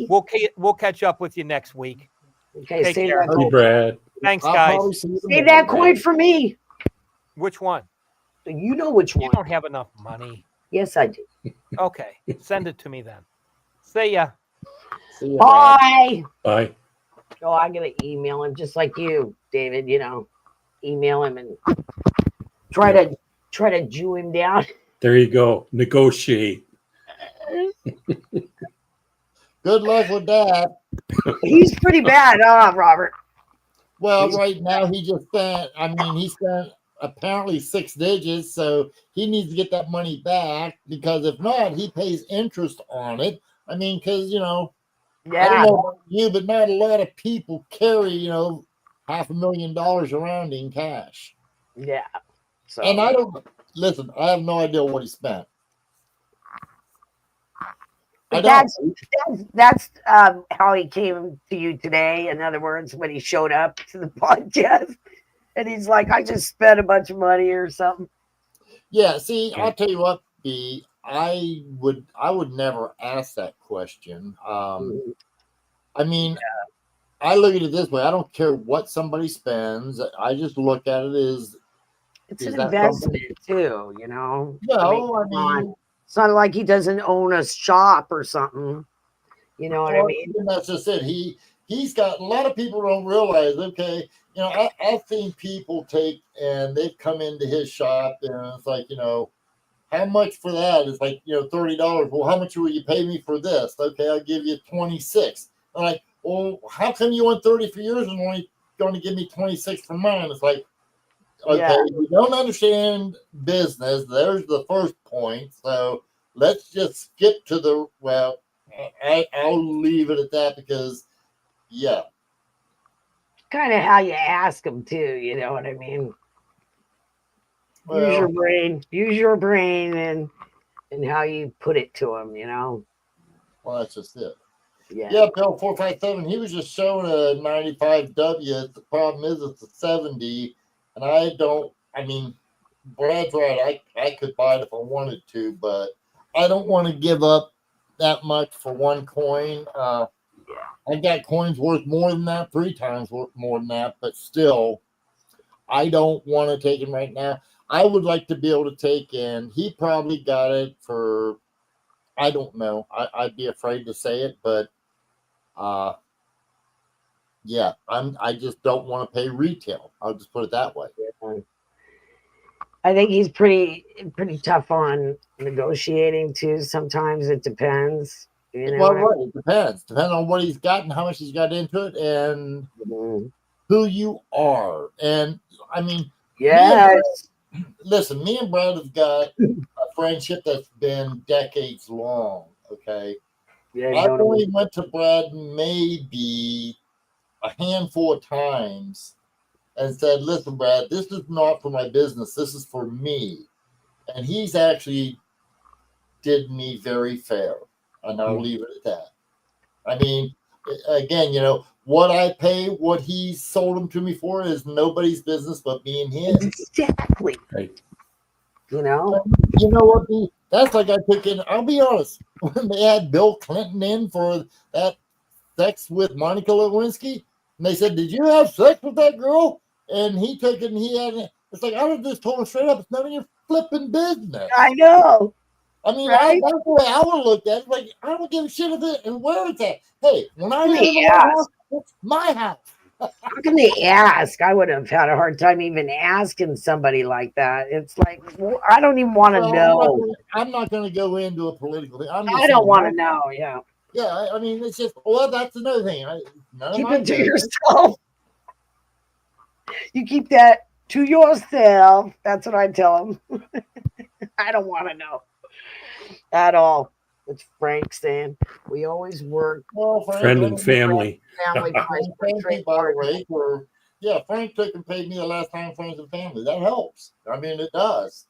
we'll catch up with you next week. Okay, Take save care. that coin. Brad. Thanks, guys. Save that coin for me. Which one? You know which one. You don't have enough money. Yes, I do. Okay, send it to me then. See ya. Bye. Bye. Oh, I'm gonna email him just like you, David. You know, email him and try to Jew him down. There you go. Negotiate. Good luck with that. He's pretty bad, Robert? Well, right now he spent apparently 6 digits, so he needs to get that money back, because if not, he pays interest on it. I mean, because, I don't know about you, but not a lot of people carry, $500,000 around in cash. Yeah. So. And I have no idea what he spent. That's how he came to you today. In other words, when he showed up to the podcast, and he's like, "I just spent a bunch of money or something." Yeah. See, I'll tell you what, B. I would never ask that question. I mean, I look at it this way: I don't care what somebody spends. I just look at it as it's an investment too. No, I mean. It's not like he doesn't own a shop or something. You know what I mean? That's just it. He's got a lot of people don't realize, okay, I've seen people they've come into his shop, and it's like, how much for that? It's like, $30. Well, how much will you pay me for this? Okay, I'll give you 26. I'm like, well, how come you want 30 for yours and only going to give me 26 for mine? It's like, okay, you don't understand business. There's the first point. So let's just skip to I'll leave it at that, because, kind of how you ask them too. You know what I mean? Well, use your brain, and how you put it to them. Well, that's just it. Yeah, Bill 457. He was just showing a 95W. The problem is it's a 70. And Brad's right. I could buy it if I wanted to, but I don't want to give up that much for one coin. I got coins worth more than that, 3 times more than that, but still, I don't want to take him right now. I would like to be able to take in. He probably got it for, I don't know. I'd be afraid to say it, but I just don't want to pay retail. I'll just put it that way. I think he's pretty tough on negotiating too. Sometimes it depends. Well, right. It depends. Depends on what he's got and how much he's got into it, and who you are. And listen, me and Brad have got a friendship that's been decades long. Okay. Yeah, I only went to Brad maybe a handful of times and said, listen, Brad, this is not for my business. This is for me. And he's actually did me very fair. And I'll leave it at that. I mean, again, what I pay, what he sold them to me for is nobody's business but me and him. Exactly. Right. You know what? That's like I took in, I'll be honest, when they had Bill Clinton in for that sex with Monica Lewinsky, and they said, did you have sex with that girl? And he took it and he had it. It's like, I would have just told him straight up, it's none of your flipping business. I know. I mean, Right? that's the way I would look at it. Like, I don't give a shit if it and where it's at. Hey, when I live in the Yes. house, it's my house. How can they ask? I would have had a hard time even asking somebody like that. It's like, well, I don't even want to know. I'm not going to go into a political thing. I don't want to know. Yeah. Yeah, I mean, it's just, well, that's another thing. Keep it to yourself. You keep that to yourself. That's what I tell them. I don't want to know at all. It's Frank saying we always work. Well, Frank, Friend and family. Family Frank, by the way, Frank took and paid me the last time, friends and family. That helps. I mean, it does.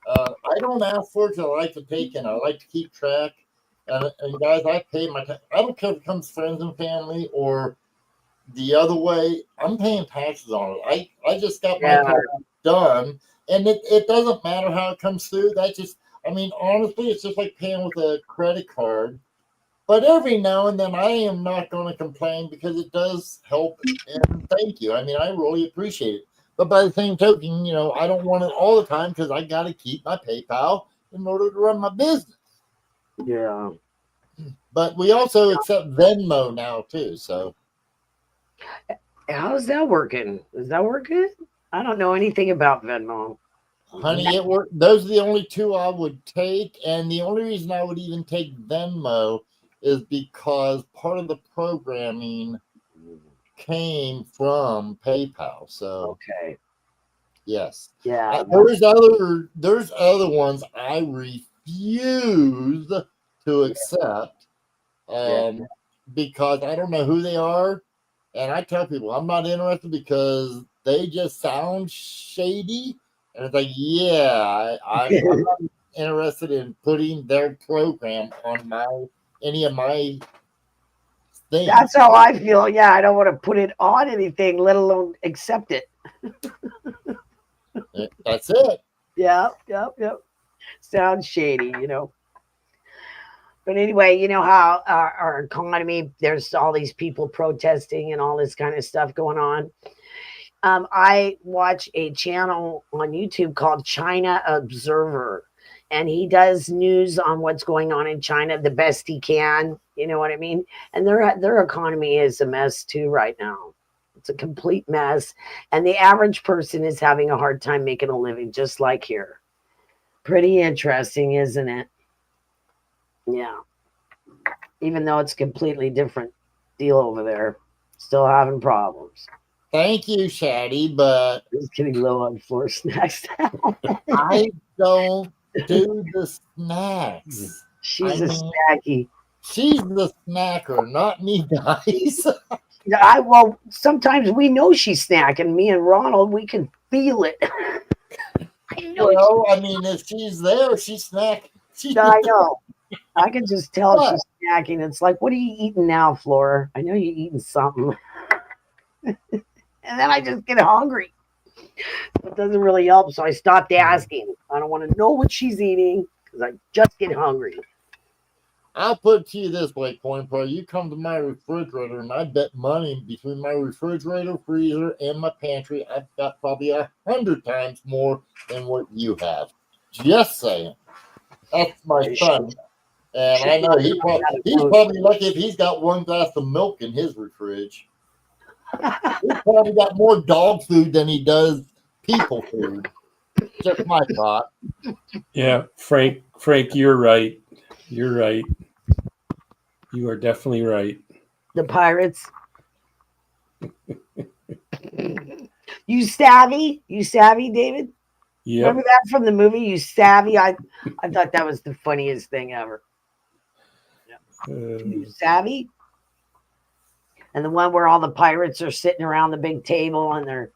I don't ask for it. I like to take and I like to keep track. And guys, I pay my. I don't care if it comes friends and family or the other way. I'm paying taxes on it. I just got my taxes done, and it doesn't matter how it comes through. That just. I mean, honestly, it's just like paying with a credit card. But every now and then, I am not going to complain because it does help. And thank you. I mean, I really appreciate it. But by the same token, I don't want it all the time because I got to keep my PayPal in order to run my business. Yeah. But we also accept Venmo now too. So, how's that working? Is that working? I don't know anything about Venmo. Honey, it worked. Those are the only two I would take. And the only reason I would even take Venmo is because part of the programming came from PayPal. So, okay. Yes. Yeah. There's other ones I refuse to accept because I don't know who they are. And I tell people I'm not interested because they just sound shady. And it's like, I'm not interested in putting their program on any of my things. That's how I feel. Yeah, I don't want to put it on anything, let alone accept it. That's it. Yep. Sounds shady, But anyway, you know how our economy, there's all these people protesting and all this kind of stuff going on. I watch a channel on YouTube called China Observer, and he does news on what's going on in China the best he can. You know what I mean? And their economy is a mess too right now. It's a complete mess. And the average person is having a hard time making a living, just like here. Pretty interesting, isn't it? Yeah. Even though it's a completely different deal over there, still having problems. Thank you, Shaddy, but Just getting low on floor snacks now. I don't do the snacks. She's snacky. She's the snacker, not me, guys. Well, sometimes we know she's snacking. Me and Ronald, we can feel it. I mean, if she's there, she's snacking. I know. I can just tell she's snacking. It's like, what are you eating now, Flora? I know you're eating something. And then I just get hungry. It doesn't really help, so I stopped asking. I don't want to know what she's eating because I just get hungry. I'll put it to you this way, Coin Pro. You come to my refrigerator, and I bet money between my refrigerator, freezer, and my pantry, I've got probably 100 times more than what you have. Just saying. That's my son. And I know he's probably lucky if he's got one glass of milk in his refrigerator. He's probably got more dog food than he does people food. Just my thought. Yeah, Frank, you're right. You're right. You are definitely right. The pirates. You savvy, David? Yeah. Remember that from the movie? You savvy? I thought that was the funniest thing ever. You savvy? and the one where all the pirates are sitting around the big table and they're,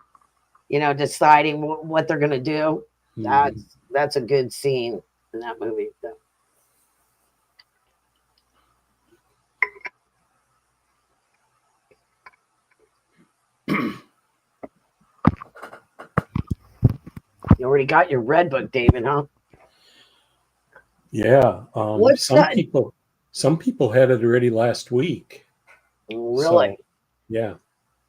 deciding what they're gonna do. That's a good scene in that movie. You already got your red book, David, huh? Yeah. What's some that? some people had it already last week. Really? So, yeah.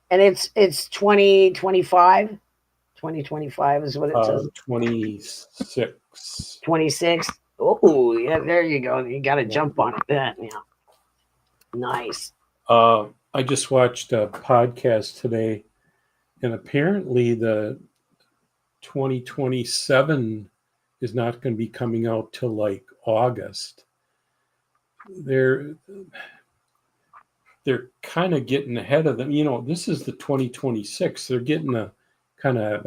And it's 2025. 2025 is what it says. 26. 26. Oh, yeah, there you go. You got to jump on it then. Yeah. Nice. I just watched a podcast today, and apparently the 2027 is not going to be coming out till like August. They're kind of getting ahead of them. This is the 2026. They're getting kind of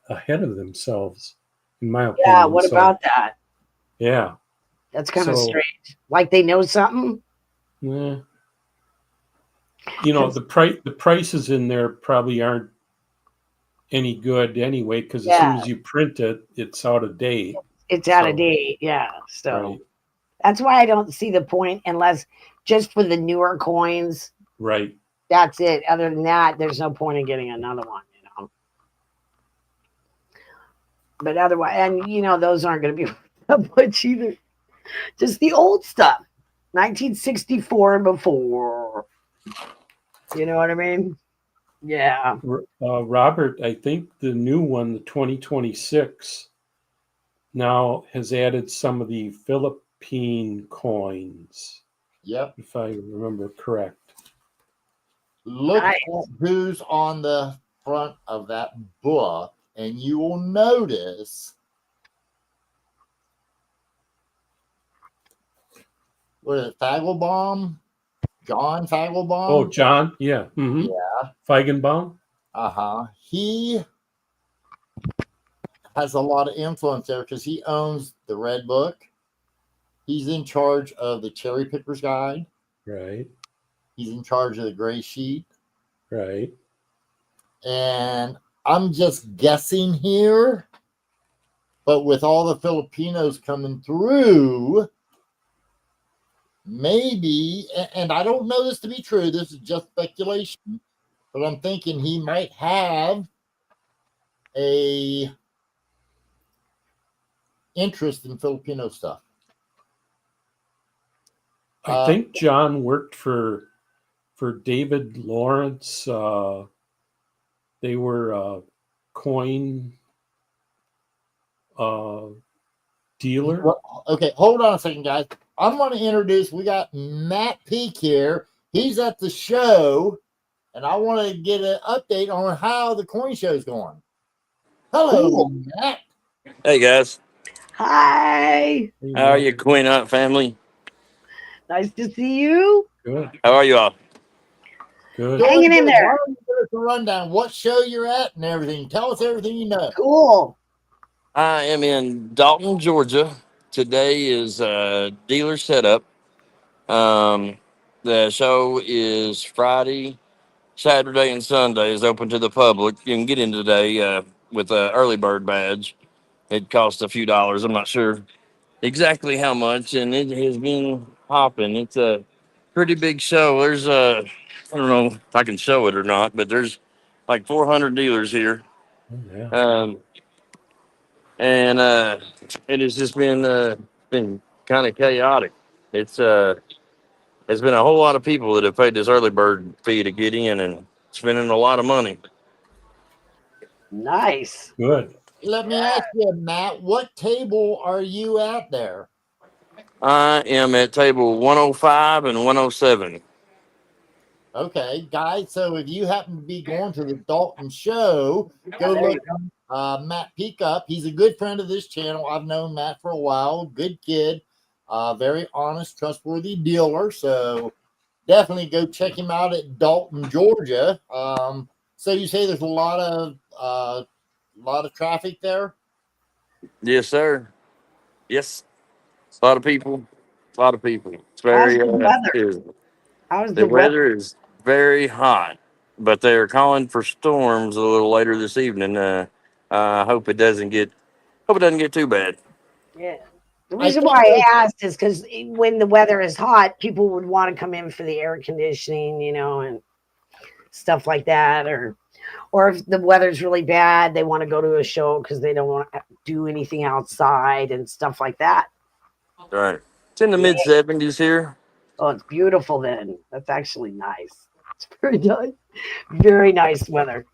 ahead of themselves, in my opinion. Yeah, what about that? Yeah. That's kind of strange. Like they know something? Yeah. The prices in there probably aren't any good anyway, because as soon as you print it, it's out of date. It's out of date, yeah. So right. That's why I don't see the point unless just for the newer coins. Right. That's it. Other than that, there's no point in getting another one, But otherwise, and those aren't going to be that much either. Just the old stuff, 1964 and before. You know what I mean? Yeah. Robert, I think the new one, the 2026, now has added some of the Philippine coins. Yep. If I remember correct. Look at who's on the front of that book, and you will notice what is it, Feigelbaum? John Feigelbaum? Oh, John, yeah. Mm-hmm. Yeah. Feigenbaum? Uh-huh. He has a lot of influence there because he owns the Red Book. He's in charge of the Cherry Picker's Guide. Right. He's in charge of the Gray Sheet. Right. And I'm just guessing here, but with all the Filipinos coming through, maybe, and I don't know this to be true, this is just speculation, but I'm thinking he might have a interest in Filipino stuff. I think John worked for David Lawrence. They were coin dealer. Well, okay, hold on a second, guys. I'm going to introduce, we got Matt Peak here. He's at the show, and I want to get an update on how the coin show's going. Hello, Matt. Hey, guys. Hi. How are you, Queen Aunt family? Nice to see you. Good. How are you all? Good. Hanging in there. Why don't you give us a rundown, what show you're at and everything. Tell us everything you know. Cool. I am in Dalton, Georgia. Today is dealer setup. The show is Friday, Saturday, and Sunday is open to the public. You can get in today with an early bird badge. It costs a few dollars. I'm not sure exactly how much, and it has been hopping. It's a pretty big show. There's I don't know if I can show it or not, but there's like 400 dealers here. Yeah. And it has just been kind of chaotic. It's there's been a whole lot of people that have paid this early bird fee to get in and spending a lot of money. Nice. Good. Let me ask you, Matt, what table are you at there? I am at table 105 and 107. Okay, guys, so if you happen to be going to the Dalton show, go look Matt Peak up. He's a good friend of this channel. I've known Matt for a while. Good kid. Very honest, trustworthy dealer. So definitely go check him out at Dalton, Georgia. So you say there's a lot of traffic there? Yes, sir. Yes. A lot of people. It's very How's the weather? How's the weather is very hot, but they're calling for storms a little later this evening. I hope it doesn't get too bad. Yeah. The I reason think why I there's- asked is because when the weather is hot, people would want to come in for the air conditioning, and stuff like that, or if the weather's really bad, they want to go to a show because they don't want to do anything outside and stuff like that. Right. It's in the Yeah. mid 70s here. Oh, it's beautiful then. That's actually nice. It's very nice. Very nice weather.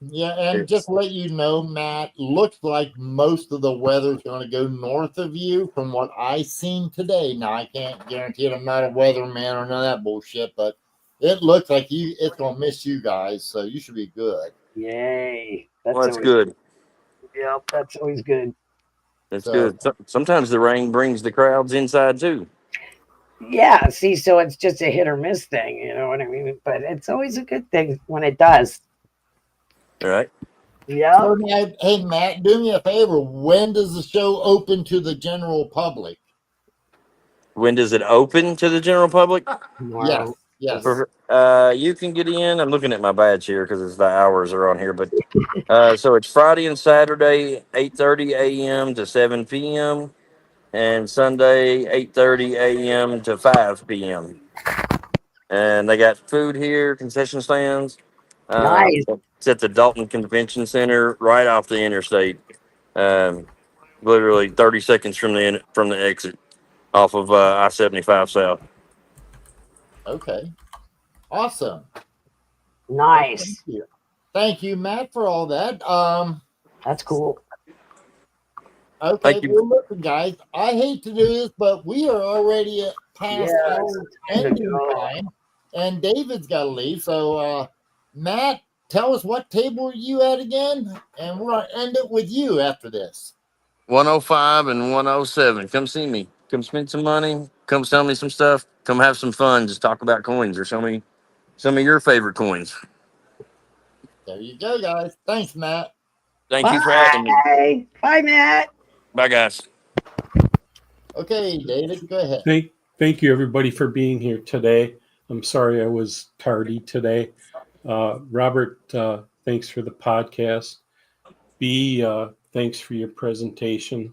Yeah, and just to let you know, Matt, looks like most of the weather's going to go north of you from what I seen today. Now, I can't guarantee it. I'm not a weatherman or none of that bullshit, but it looks like it's going to miss you guys, so you should be good. Yay. Well, that's always good. Yep, that's always good. That's So- good. Sometimes the rain brings the crowds inside too. Yeah, see, so it's just a hit or miss thing, you know what I mean? But it's always a good thing when it does. All right. Yeah. So, hey, Matt, do me a favor. When does the show open to the general public? When does it open to the general public? Yes. You can get in. I'm looking at my badge here because the hours are on here. But so it's Friday and Saturday, 8:30 a.m. to 7 p.m. and Sunday, 8:30 a.m. to 5 p.m. And they got food here, concession stands. Nice. It's at the Dalton Convention Center, right off the interstate. Um, Literally 30 seconds from the exit off of I-75 South. Okay. Awesome. Nice. Thank you, Matt, for all that. That's cool. Okay, Thank you. well, listen, guys, I hate to do this, but we are already past Yeah, our it's time to ending go. time, and David's got to leave. So, Matt, tell us what table are you at again, and we're going to end it with you after this. 105 and 107. Come see me. Come spend some money. Come sell me some stuff. Come have some fun. Just talk about coins or show me some of your favorite coins. There you go, guys. Thanks, Matt. Thank you for having me. Bye. Bye, Matt. Bye, guys. Okay, David, go ahead. Thank you, everybody, for being here today. I'm sorry I was tardy today. Robert, thanks for the podcast. B, thanks for your presentation.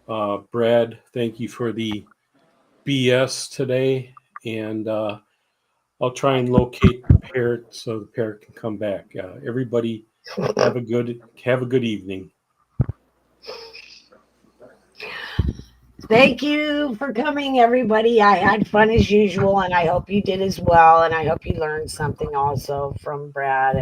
Brad, thank you for the BS today. And I'll try and locate the parrot so the parrot can come back. Everybody have a good evening. Thank you for coming, everybody. I had fun as usual, and I hope you did as well. And I hope you learned something also from Brad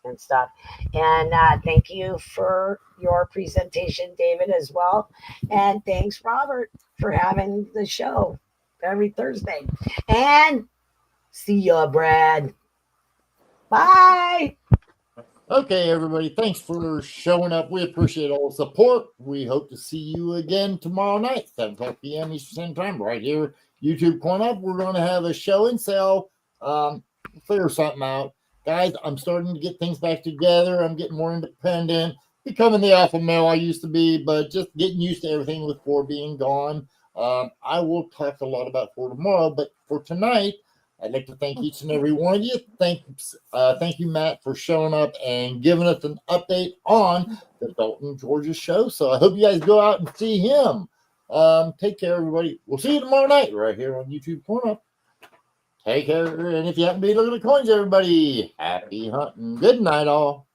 and stuff. And thank you for your presentation, David, as well. And thanks, Robert, for having the show every Thursday. And see ya, Brad. Bye. Okay, everybody, thanks for showing up. We appreciate all the support. We hope to see you again tomorrow night, 7:00 p.m. Eastern Standard Time, right here, YouTube Cointalk. We're going to have a show and sell, figure something out. Guys, I'm starting to get things back together. I'm getting more independent, becoming the alpha male I used to be, but just getting used to everything with 4 being gone. I will talk a lot about 4 tomorrow, but for tonight, I'd like to thank each and every one of you. Thank you, Matt, for showing up and giving us an update on the Dalton, Georgia show. So I hope you guys go out and see him. Take care, everybody. We'll see you tomorrow night right here on YouTube Corner. Take care. And if you happen to be looking at coins, everybody, happy hunting. Good night, all.